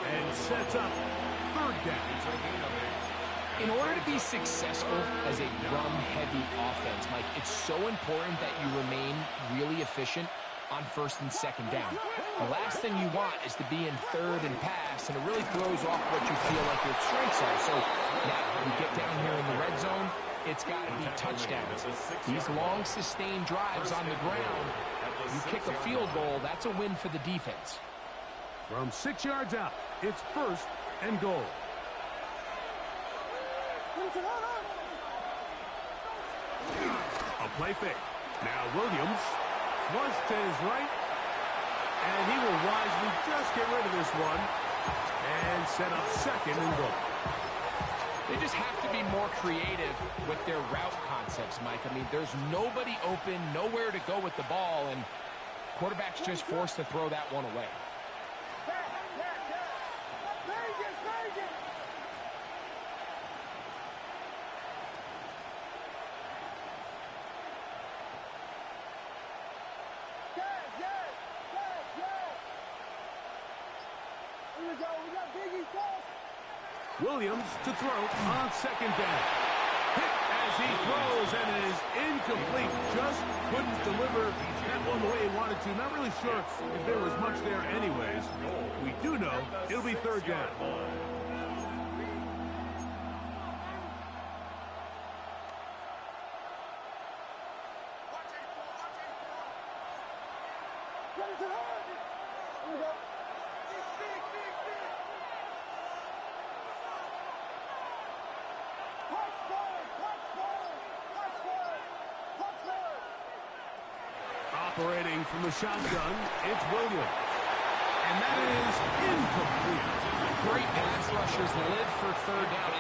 and sets up third down. In order to be successful as a run-heavy offense, Mike, it's so important that you remain really efficient on first and second down. The last thing you want is to be in third and pass, and it really throws off what you feel like your strengths are. So now you get down here in the red zone, it's got to be touchdowns. These long, sustained drives on the ground, you kick a field goal, that's a win for the defense. From 6 yards out, it's first and goal. A play fake. Now Williams flush to his right. And he will wisely just get rid of this one and set up second and goal. They just have to be more creative with their route concepts, Mike. I mean, there's nobody open, nowhere to go with the ball, and quarterback's just forced to throw that one away. Williams to throw on second down. Hit as he throws, and it is incomplete. Just couldn't deliver that one the way he wanted to. Not really sure if there was much there anyways. We do know it'll be third down. Operating from the shotgun, it's Williams. And that is incomplete. Great pass rushers live for third down.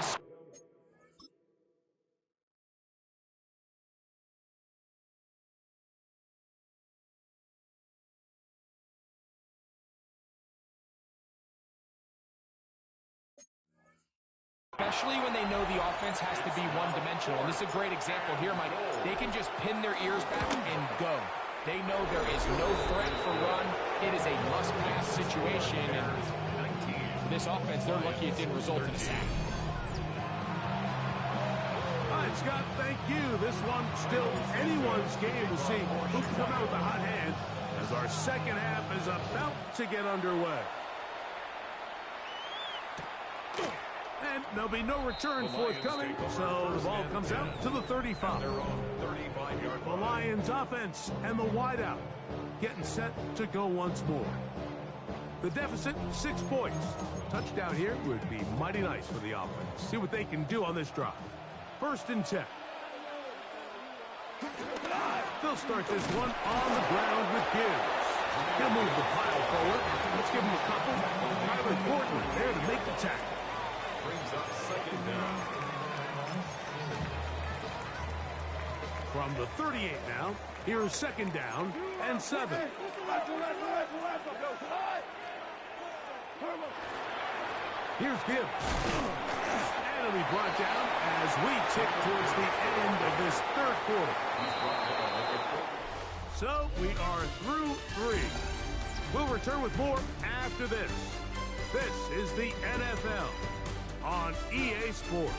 Especially when they know the offense has to be one-dimensional. And this is a great example here, Mike. They can just pin their ears back and go. They know there is no threat for run. It is a must-pass situation. And for this offense, they're lucky it didn't result in a sack. All right, Scott, thank you. This one still anyone's game to see who can come out with a hot hand as our second half is about to get underway. And there'll be no return forthcoming, so the ball comes out to the 35. The Lions offense and the wideout getting set to go once more. The deficit, 6 points. Touchdown here would be mighty nice for the offense. See what they can do on this drive. 1st and 10. They'll start this one on the ground with Gibbs. He'll move the pile forward. Let's give him a couple. Tyler Portland there to make the tackle. Brings up second down. From the 38 now, here's 2nd down and 7. Here's Gibbs. And it'll be brought down as we tick towards the end of this 3rd quarter. So we are through 3. We'll return with more after this. This is the NFL on EA Sports.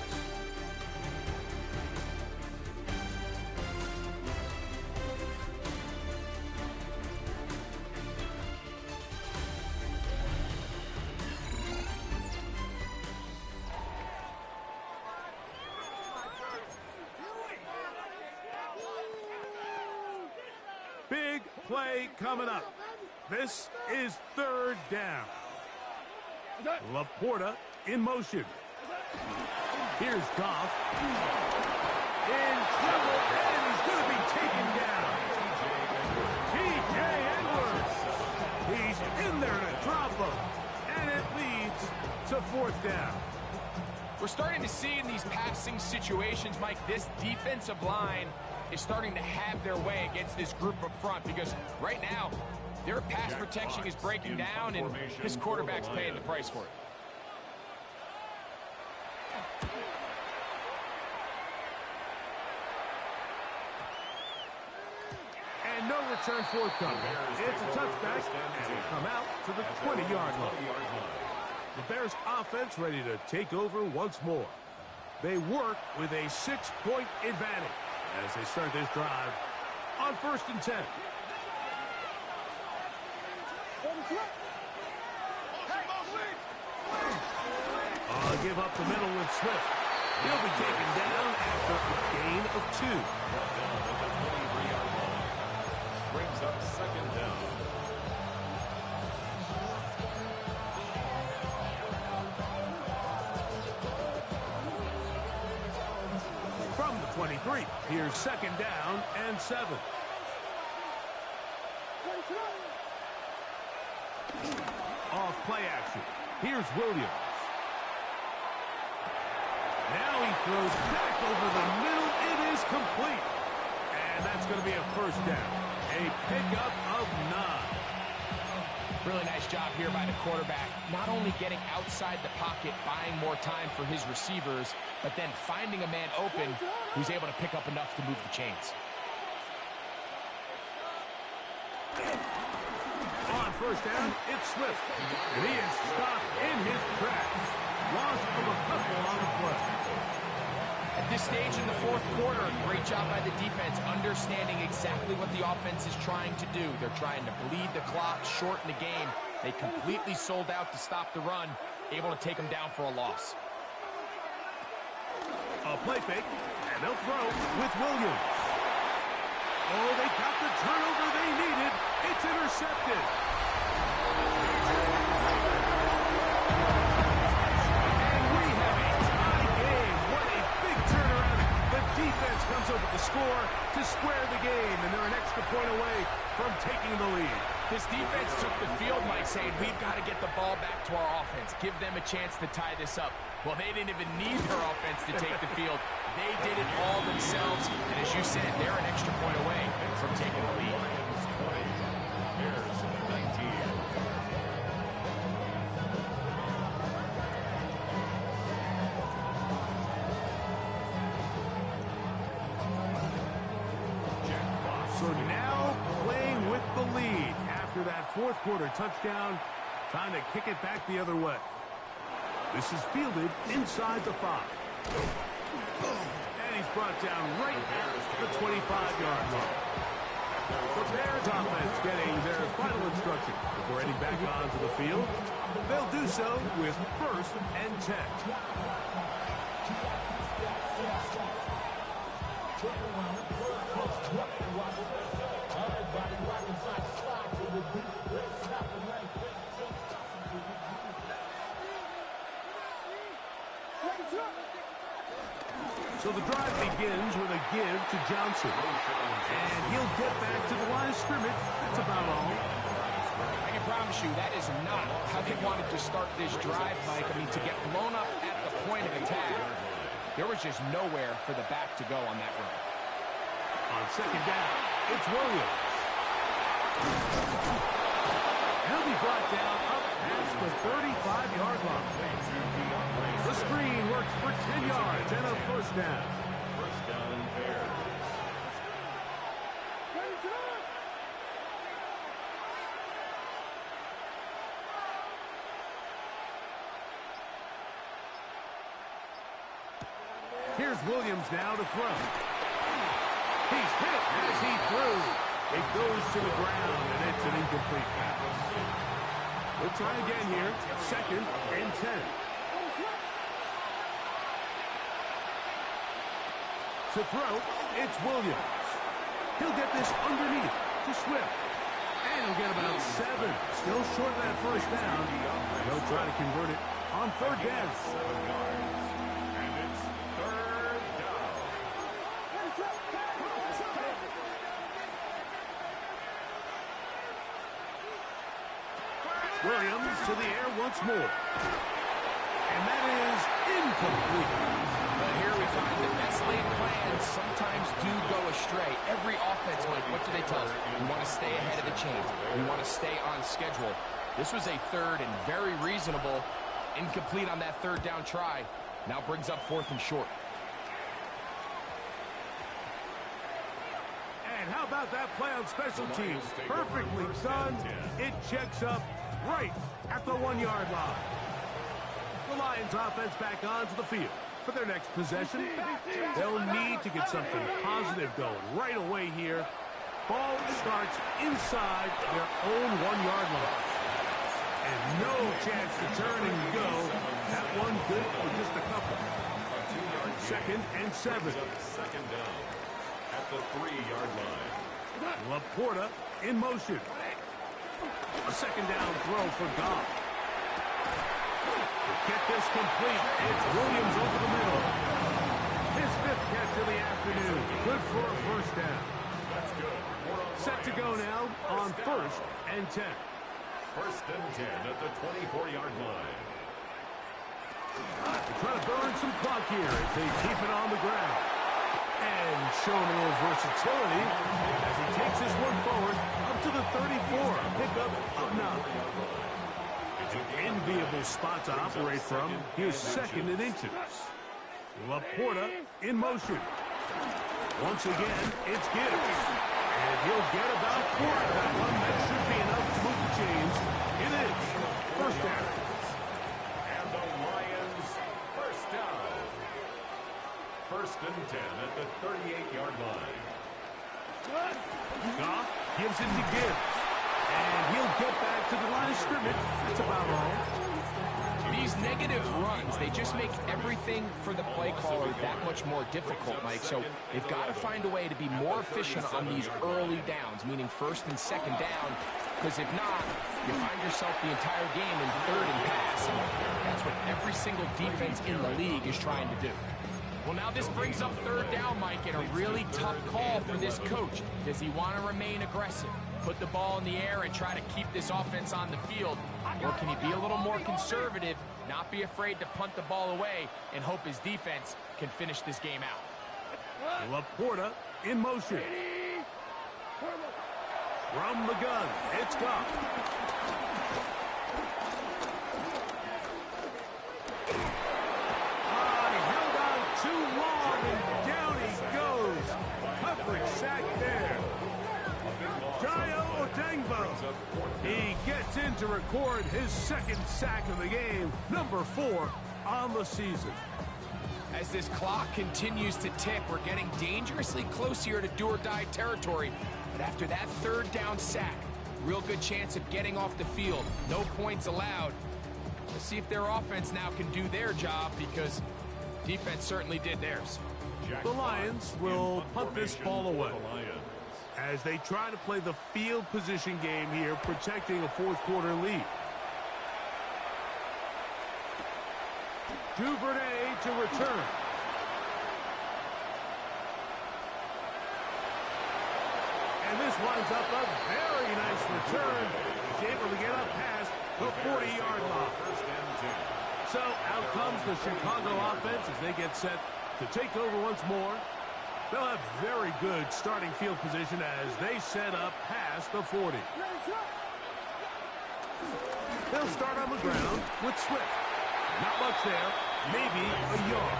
Big play coming up. This is 3rd down. Laporta in motion. Here's Goff. In trouble, and he's going to be taken down. T.J. Edwards. He's in there to drop him. And it leads to 4th down. We're starting to see in these passing situations, Mike, this defensive line is starting to have their way against this group up front because right now, their pass protection is breaking down, and his quarterback's paying the price for it. And no return forthcoming. It's a touchback, and they come out to the 20-yard line. The Bears offense ready to take over once more. They work with a 6-point advantage as they start this drive on 1st and 10. Give up the middle with Swift. He'll be taken down after a gain of 2. Brings up 2nd down. From the 23, here's 2nd down and 7. play action. Here's Williams. Now he throws back over the middle. It is complete. And that's going to be a first down. A pickup of 9. Really nice job here by the quarterback. Not only getting outside the pocket, buying more time for his receivers, but then finding a man open who's able to pick up enough to move the chains. On first down, it's Swift. And he is stopped in his tracks. Loss of a couple on the play. At this stage in the fourth quarter, great job by the defense, understanding exactly what the offense is trying to do. They're trying to bleed the clock, shorten the game. They completely sold out to stop the run, able to take them down for a loss. A play fake, and they'll throw with Williams. Oh, they got the turnover they needed. It's intercepted. And we have a tie game. What a big turnaround. The defense comes up with the score to square the game, and they're an extra point away from taking the lead. This defense took the field, Mike, saying we've got to get the ball back to our offense, give them a chance to tie this up. Well, they didn't even need their offense to take the field. They did it all themselves, and as you said, they're an extra point away from taking the lead. So now playing with the lead after that fourth quarter touchdown, time to kick it back the other way. This is fielded inside the 5. And he's brought down right at the 25-yard line. The Bears offense getting their final instruction before heading back onto the field. They'll do so with 1st and 10. So the drive begins with a give to Johnson. And he'll get back to the line of scrimmage. That's about all. I can promise you that is not how they wanted to start this drive, Mike. I mean, to get blown up at the point of attack, there was just nowhere for the back to go on that run. On second down, it's Williams. He'll be brought down up past the 35-yard line. The screen works for 10 yards and a first down. First down, Bears. Here's Williams now to throw. He's hit as he threw. It goes to the ground, and it's an incomplete pass. We'll try again here. 2nd and 10. To throw, it's Williams. He'll get this underneath to Swift. And he'll get about 7. Still short of that first down. He'll try to convert it on 3rd down. 7 yards. And it's 3rd down. Williams to the air once more. And that is incomplete. But here we find the best laid plans sometimes do go astray. Every offense, Mike, what do they tell us? We want to stay ahead of the chains. We want to stay on schedule. This was a 3rd and very reasonable. Incomplete on that 3rd down try. Now brings up 4th and short. And how about that play on special teams? Perfectly done. It checks up right at the 1-yard line. The Lions offense back onto the field for their next possession. They'll need to get something positive going right away here. Ball starts inside their own 1-yard line. And no chance to turn and go. That one good for just a couple. 2nd and 7. Second down at the 3-yard line. Laporta in motion. A 2nd down throw for Goff. To get this complete, it's Williams over the middle. His 5th catch of the afternoon. Good for a first down. That's good. Set to go now on 1st and 10. First and 10 at the 24-yard line. They're trying to burn some clock here as they keep it on the ground. And showing a little versatility as he takes this one forward up to the 34. Pickup of 9. It's an enviable spot to operate from. Here's second and inches. Laporta in motion. Once again, it's Gibbs. And he'll get about 4 out of that one. That should be enough to move the chains. It is first down. And the Lions first down. First and 10 at the 38-yard line. Goff gives it to Gibbs. And he'll get back to the line of scrimmage. That's about all. These negative runs, they just make everything for the play caller that much more difficult, Mike. So they've got to find a way to be more efficient on these early downs, meaning first and second down, because if not, you find yourself the entire game in third and pass. And that's what every single defense in the league is trying to do. Well, now this brings up third down, Mike, and a really tough call for this coach. Does he want to remain aggressive, put the ball in the air, and try to keep this offense on the field? Or can he be a little more conservative, not be afraid to punt the ball away, and hope his defense can finish this game out? Laporta in motion. From the gun, it's Goff. Too long, and down he goes. Coverage sack there. Jayo Odengbo. He gets in to record his second sack of the game, number 4 on the season. As this clock continues to tick, we're getting dangerously close here to do-or-die territory. But after that third down sack, real good chance of getting off the field. No points allowed. Let's see if their offense now can do their job, because defense certainly did theirs. The Lions will punt this ball away as they try to play the field position game here, protecting a fourth-quarter lead. Duvernay to return. And this winds up a very nice return. He's able to get up past the 40-yard line. So out comes the Chicago offense as they get set to take over once more. They'll have very good starting field position as they set up past the 40. They'll start on the ground with Swift. Not much there, maybe a yard.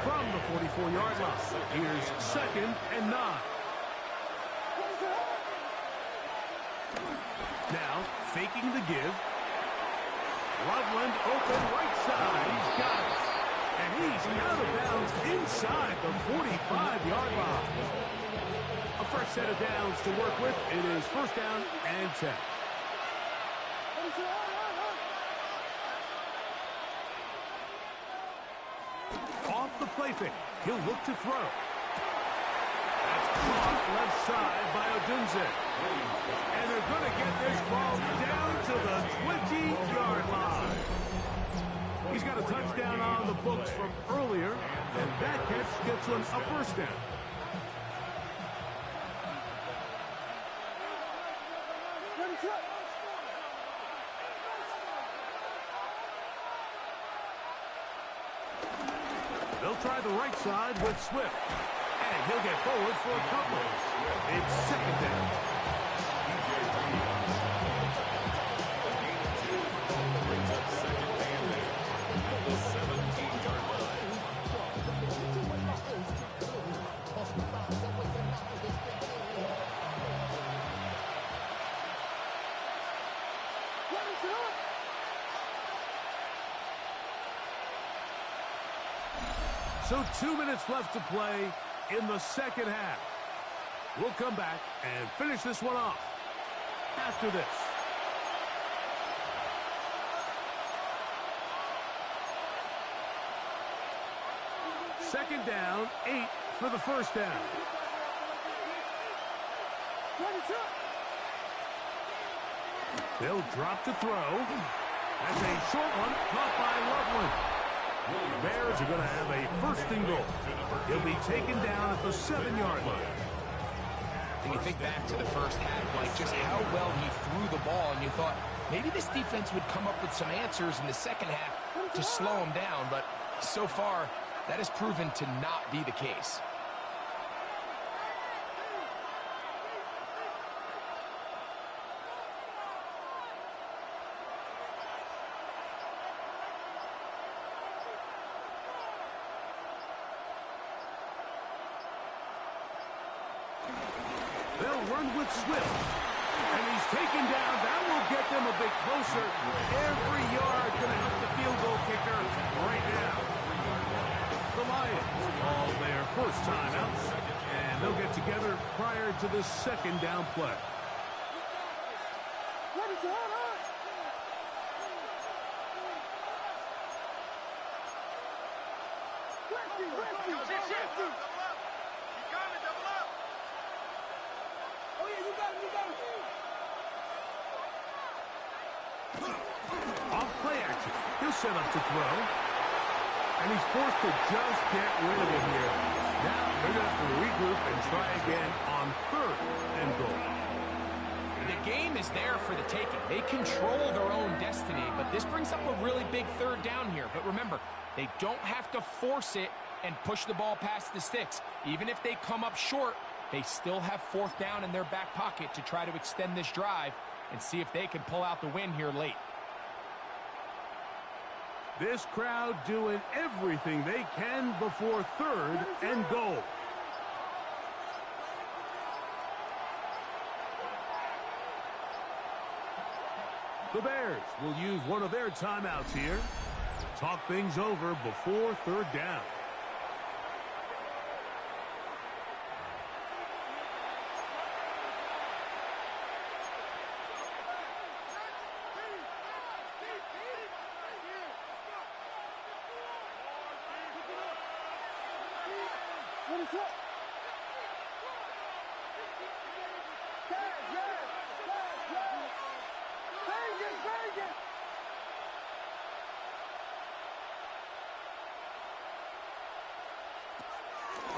From the 44-yard line, here's second and 9. Now, faking the give. Loveland open right side. He's got it. And he's out of bounds inside the 45-yard line. A fresh set of downs to work with. It is first down and 10. Off the play fake. He'll look to throw. That's caught left side by Odunze. And they're going to get this ball down to the 20-yard line. He's got a touchdown on the books from earlier, and that catch gets him a first down. They'll try the right side with Swift. And he'll get forward for a couple. It's second down. So 2 minutes left to play in the second half. We'll come back and finish this one off after this. Second down, 8 for the first down. They'll drop to throw. That's a short one caught by Loveland. The Bears are going to have a first and goal. He'll be taken down at the 7-yard line. And you think back to the first half, like just how well he threw the ball, and you thought maybe this defense would come up with some answers in the second half to slow him down, but so far that has proven to not be the case. They'll run with Swift. And he's taken down. That will get them a bit closer. Every yard going to help the field goal kicker right now. The Lions all their first time out. And they'll get together prior to the second down play. Off play action. He'll set up to throw. And he's forced to just get rid of it here. Now they're going to have to regroup and try again on 3rd and goal. The game is there for the taking. They control their own destiny, but this brings up a really big 3rd down here. But remember, they don't have to force it and push the ball past the sticks. Even if they come up short, they still have 4th down in their back pocket to try to extend this drive and see if they can pull out the win here late. This crowd doing everything they can before 3rd and goal. The Bears will use one of their timeouts here. Talk things over before 3rd down.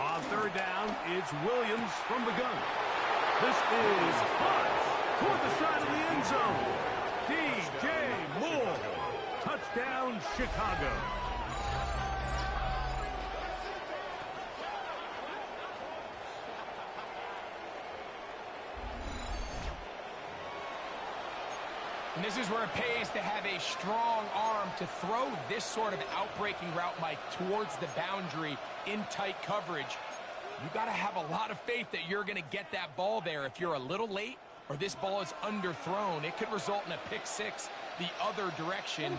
On 3rd down, it's Williams from the gun. This is hot toward the side of the end zone. DJ Moore. Touchdown, Chicago. And this is where it pays to have a strong arm to throw this sort of outbreaking route, Mike, towards the boundary in tight coverage. You got to have a lot of faith that you're going to get that ball there. If you're a little late or this ball is underthrown, it could result in a pick six the other direction.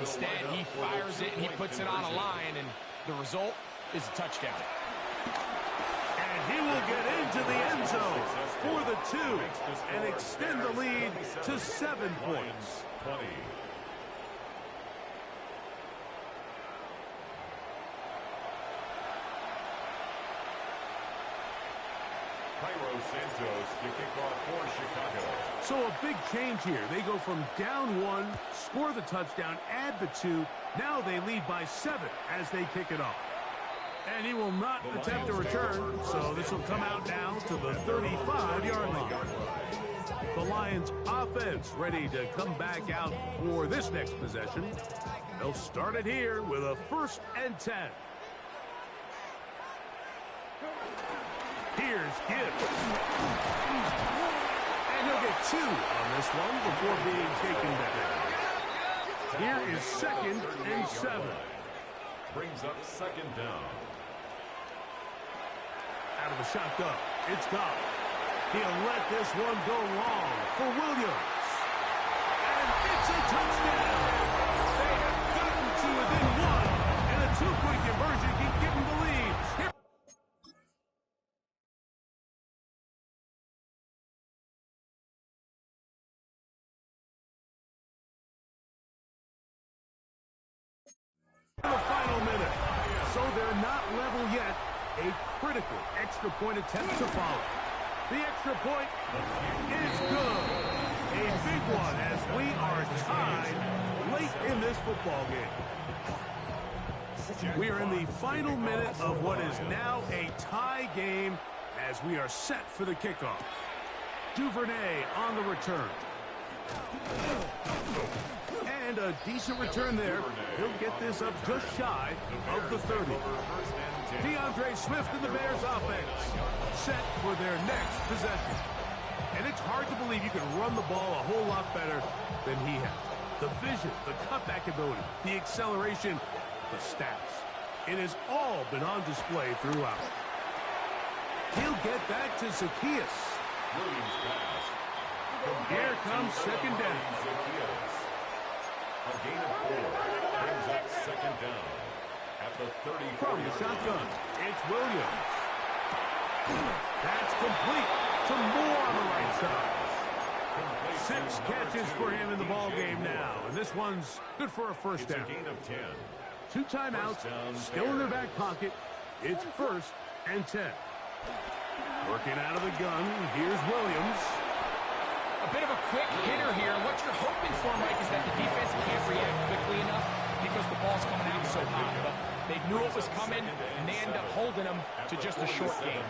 Instead, he fires it and he puts it on a line, and the result is a touchdown. And he will get into the end zone for the 2 and extend the lead to 7 points. 20. Santos to kick off for Chicago. So a big change here. They go from down 1, score the touchdown, add the 2. Now they lead by 7 as they kick it off. And he will not attempt a return, so this will come out now to the 35-yard line. The Lions offense ready to come back out for this next possession. They'll start it here with a 1st and 10. Here's Gibbs. And he'll get 2 on this one before being taken down. Here is 2nd and 7. Brings up 2nd down. Out of the shotgun, it's Goff. He'll let this one go long for Williams. And it's a touchdown. They have gotten to within 1, and a 2-point conversion can give them the lead. Here the final minute. So they're not level yet. A critical extra point attempt to follow. The extra point is good. A big one as we are tied late in this football game. We are in the final minute of what is now a tie game as we are set for the kickoff. Duvernay on the return. And a decent return there. He'll get this up just shy of the 30. DeAndre Swift and the Bears offense set for their next possession. And it's hard to believe you can run the ball a whole lot better than he has. The vision, the cutback ability, the acceleration, the stats. It has all been on display throughout. He'll get that to Zacchaeus. Here comes second down. A gain of 4 brings up second down at the 34. From the shotgun, it's Williams. That's complete to Moore on the right side. 6 catches for him in the ball game now, and this one's good for a first down. It's a gain of 10. 2 timeouts, still in their back pocket. It's 1st and 10. Working out of the gun, here's Williams. A bit of a quick hitter here. What you're hoping for, Mike, is that the defense can't react quickly enough because the ball's coming out so hot. But they knew it was coming, and they end up holding them to just a short game.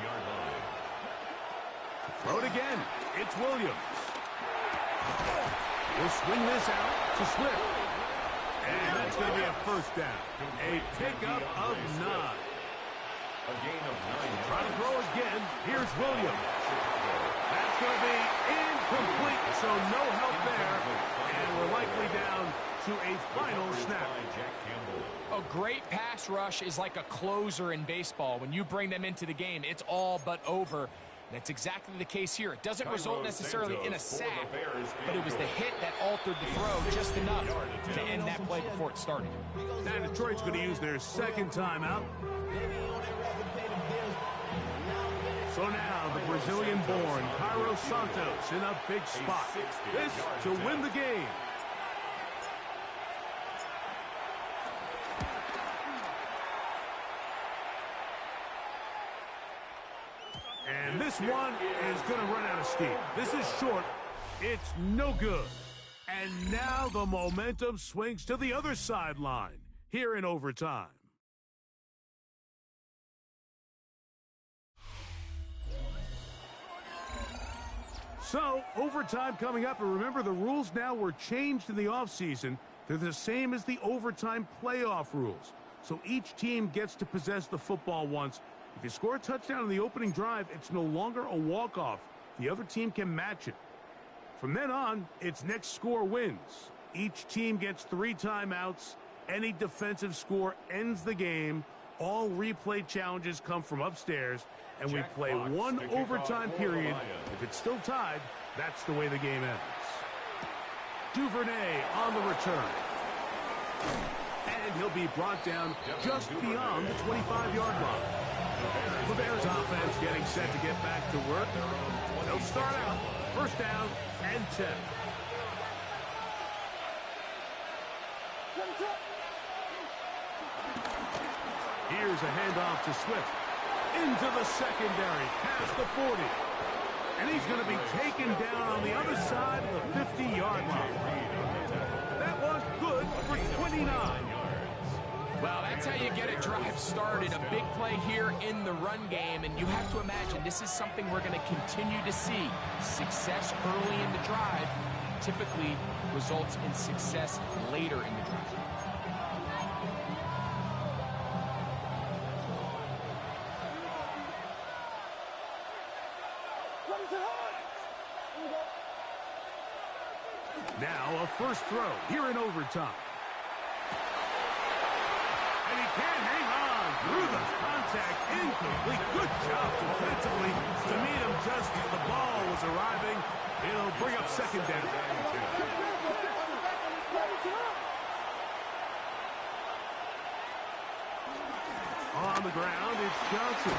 Throw it again. It's Williams. We'll swing this out to Swift. And that's going to be a first down. A pickup of 9. A gain of 9. Try to throw again. Here's Williams. That's going to be incomplete, so no help there. And we're likely down to a final snap. A great pass rush is like a closer in baseball. When you bring them into the game, it's all but over. That's exactly the case here. It doesn't result necessarily in a sack, but it was the hit that altered the throw just enough to end that play before it started. Now Detroit's going to use their second timeout. So now the Brazilian-born Cairo Santos in a big spot. This to win the game. And this one is going to run out of steam. This is short. It's no good. And now the momentum swings to the other sideline here in overtime. So, overtime coming up, and remember the rules now were changed in the offseason. They're the same as the overtime playoff rules. So each team gets to possess the football once. If you score a touchdown in the opening drive, it's no longer a walk-off. The other team can match it. From then on, it's next score wins. Each team gets 3 timeouts. Any defensive score ends the game. All replay challenges come from upstairs, and we play 1 overtime period. If it's still tied, that's the way the game ends. Duvernay on the return. And he'll be brought down just beyond the 25-yard line. The Bears offense getting set to get back to work. They'll start out first down and 10. Here's a handoff to Swift. Into the secondary, past the 40. And he's going to be taken down on the other side of the 50-yard line. That was good for 29. Well, that's how you get a drive started. A big play here in the run game, and you have to imagine this is something we're going to continue to see. Success early in the drive typically results in success later in the drive. Now a first throw here in overtime. And he can't hang on through the contact. Incomplete. Good job defensively to meet him just as the ball was arriving. It'll bring up second down. On the ground, it's Johnson.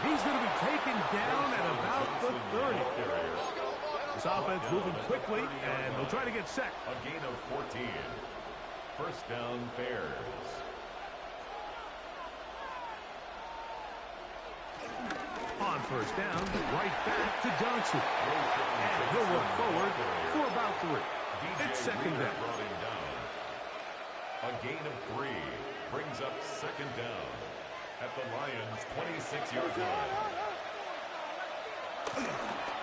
He's going to be taken down at about the 30. This offense moving quickly, and they'll try to get set. A gain of 14. First down, Bears. On first down, right back to Johnson. And he'll work forward for about 3. It's second down. A A gain of 3 brings up second down at the Lions' 26-yard line.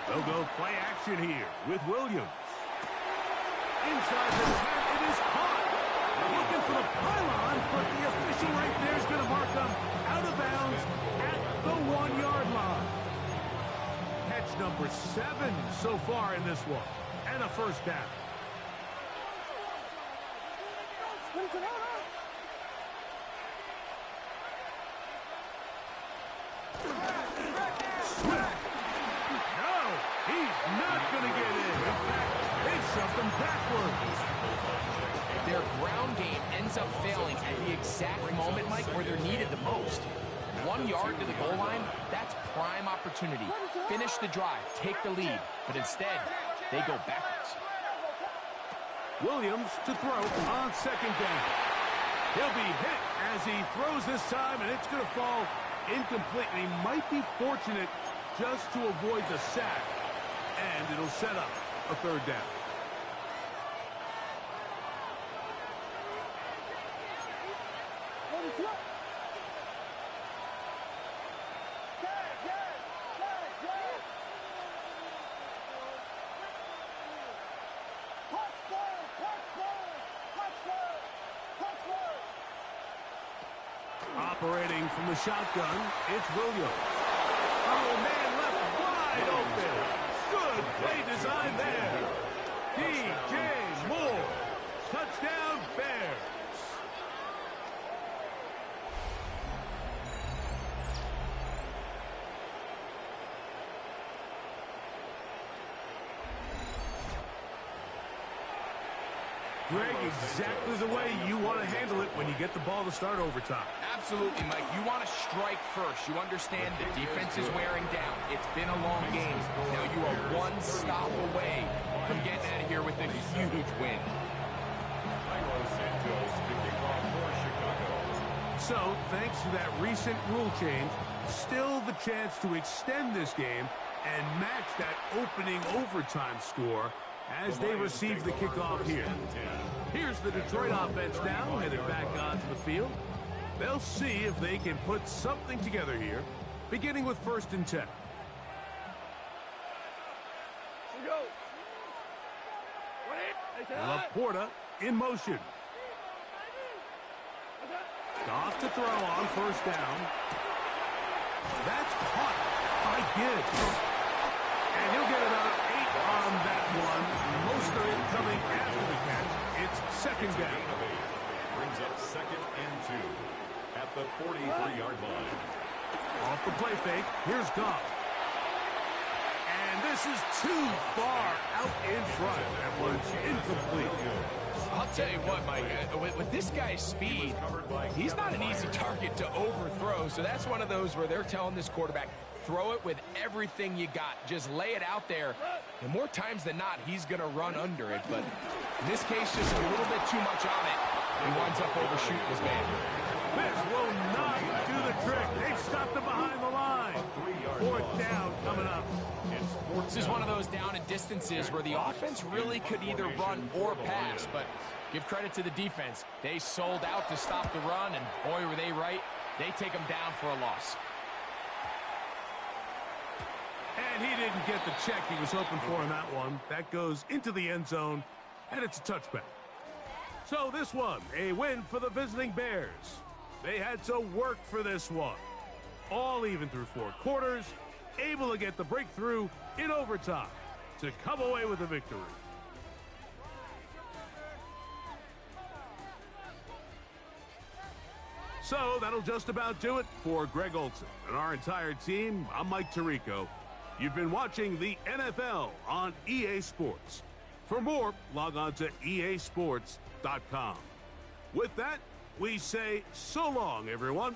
They'll go play action here with Williams. Inside the 10, it is caught. Looking for the pylon, but the official right there is going to mark them out of bounds at the 1-yard line. Catch number 7 so far in this one, and a first down. Swift. No, he's not going to get in. In fact, they've shoved him backwards. Their ground game ends up failing at the exact moment, Mike, where they're needed the most. 1 yard to the goal line, that's prime opportunity. Finish the drive, take the lead, but instead, they go backwards. Williams to throw on second down. He'll be hit as he throws this time, and it's going to fall incomplete. And he might be fortunate just to avoid the sack, and it'll set up a third down. Operating from the shotgun, it's Williams. Oh, man, left wide open. Good play design there. DJ Moore. Touchdown, Bears. Greg, exactly the way you want to handle it when you get the ball to start overtime. Absolutely, Mike. You want to strike first. You understand the defense is wearing down. It's been a long game. Now you are one stop away from getting out of here with a huge win. So, thanks to that recent rule change, still the chance to extend this game and match that opening overtime score as they receive the kickoff here. Here's the Detroit offense now, headed back onto the field. They'll see if they can put something together here, beginning with 1st and 10. Laporta in motion. Off to throw on 1st down. That's caught by Gibbs. And he'll get about 8 on that one. Most of it coming after the catch. It's second down. Brings up 2nd and 2 at the 43-yard line. Off the play fake, here's Goff. And this is too far out in front. That was incomplete. I'll tell you what, Mike, with this guy's speed, he's not an easy target to overthrow. So that's one of those where they're telling this quarterback, throw it with everything you got. Just lay it out there. And more times than not, he's going to run under it. But in this case, just a little bit too much on it. He winds up overshooting his man. This will not do the trick. They've stopped him behind the line. 4th down coming up. This is one of those down and distances where the offense really could either run or pass, but give credit to the defense. They sold out to stop the run, and boy, were they right. They take them down for a loss. And he didn't get the check he was hoping for in that one. That goes into the end zone, and it's a touchback. So this one, a win for the visiting Bears. They had to work for this one. All even through 4 quarters, able to get the breakthrough in overtime to come away with a victory. So that'll just about do it for Greg Olson and our entire team. I'm Mike Tirico. You've been watching the NFL on EA Sports. For more, log on to easports.com. With that, we say so long, everyone.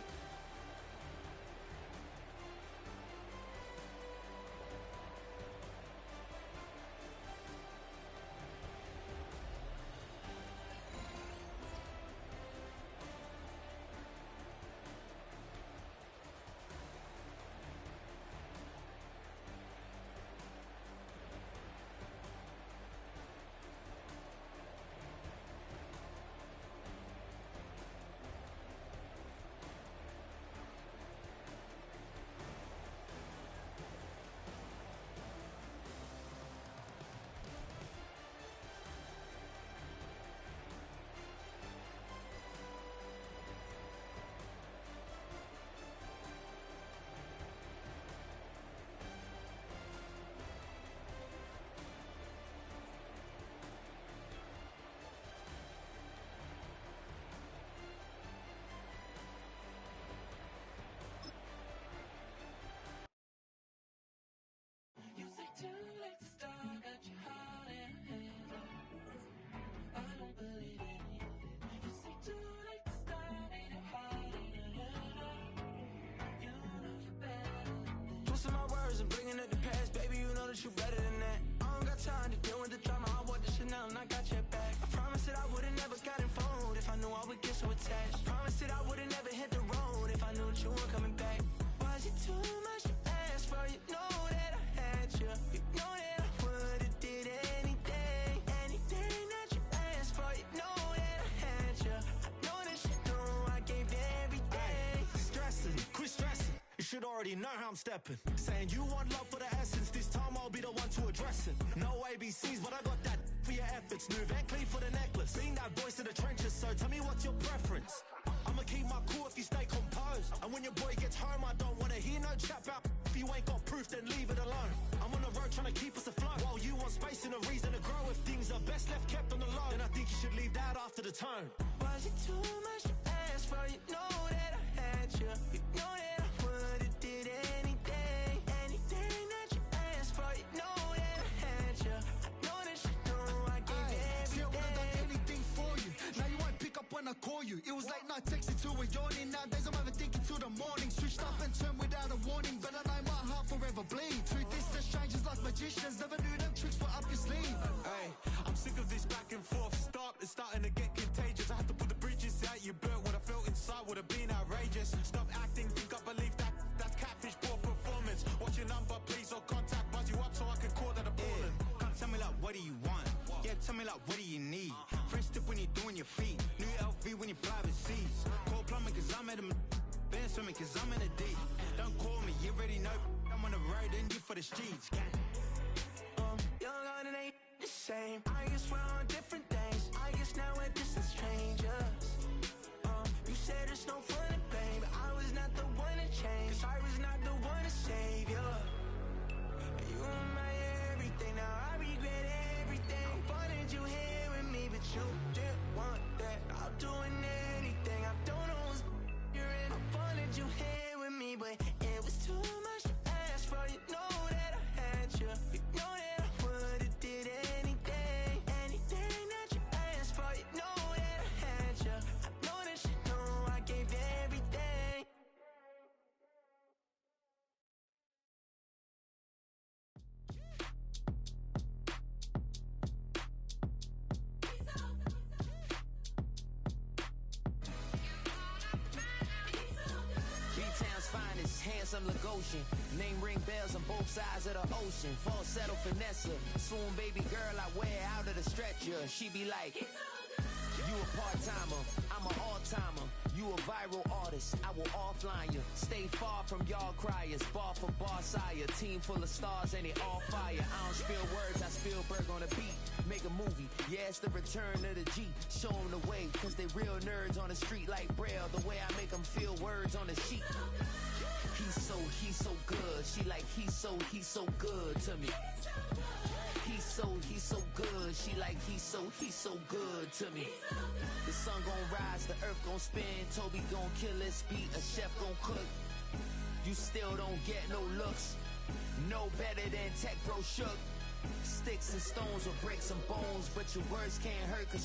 already know how I'm stepping. Saying you want love for the essence, this time I'll be the one to address it. No ABCs, but I got that for your efforts. New Van Cleef for the necklace. Being that voice in the trenches, so tell me what's your preference. I'ma keep my cool if you stay composed. And when your boy gets home, I don't wanna hear no chat about if you ain't got proof, then leave it alone. I'm on the road trying to keep us afloat, while you want space and a reason to grow. If things are best left kept on the low, then I think you should leave that after the tone. Was it too much to ask for? You know that I had you. You know that I would've did anything, anything that you asked for. You know that I had you. I know that you know I gave you everything. See, I would've done anything for you. Now you won't pick up when I call you. It was late night texting till we're yawning. Nowadays I'm overthinking till the morning. Switched up and turned without a warning, but I know my heart forever bleeds. Truth is that strangers like magicians never knew them tricks were up your sleeve. Hey, I'm sick of this back and forth. It's starting to get contagious. I have to put the bridges out you built. What I felt inside would have been outrageous. Stop acting, think I believe that's catfish, poor performance. What's your number, please, or contact, buzz you up so I can call that a ballin'. Can't tell me like, what do you want? Yeah, tell me like, what do you need? Fresh tip when you're doing your feet. New LV when you fly overseas. Call plumbing cause I'm at a been swimming cause I'm in a deep. Don't call me, you already know. I'm on the road and you for the streets. Young on and ain't the same. I guess we're on different things. I guess now we're distant strangers. You said it's no fun to blame, but I was not the one to change. Cause I was not the one to save you. You were my everything, now I regret everything. I wanted you here with me, but you didn't want that. I'm doing anything, I don't know what's you're in. I wanted you here with me, but it was too much to ask for. You know that I had you. You know that I would've did anything, anything that you asked for. You know that I had you. I know that you know I gave you everything. B-Town's finest, handsome Lagosian. Name ring bells on both sides of the ocean. Falsetto finesse, swoon baby girl I wear out of the stretcher. She be like, you a part-timer, I'm an all-timer. You a viral artist, I will offline you. Stay far from y'all criers, bar for bar sire. Team full of stars and it all fire. I don't spill words, I Spielberg on the beat. Make a movie, yeah, it's the return of the G. Show them the way, cause they real nerds on the street like Braille. The way I make them feel words on the sheet. He's so good. She like, he's so good to me. He's so good. She like, he's so good to me. The sun gon' rise, the earth gon' spin. Toby gon' kill this beat, a chef gon' cook. You still don't get no looks. No better than Tech Bro Shook. Sticks and stones will break some bones, but your words can't hurt cause you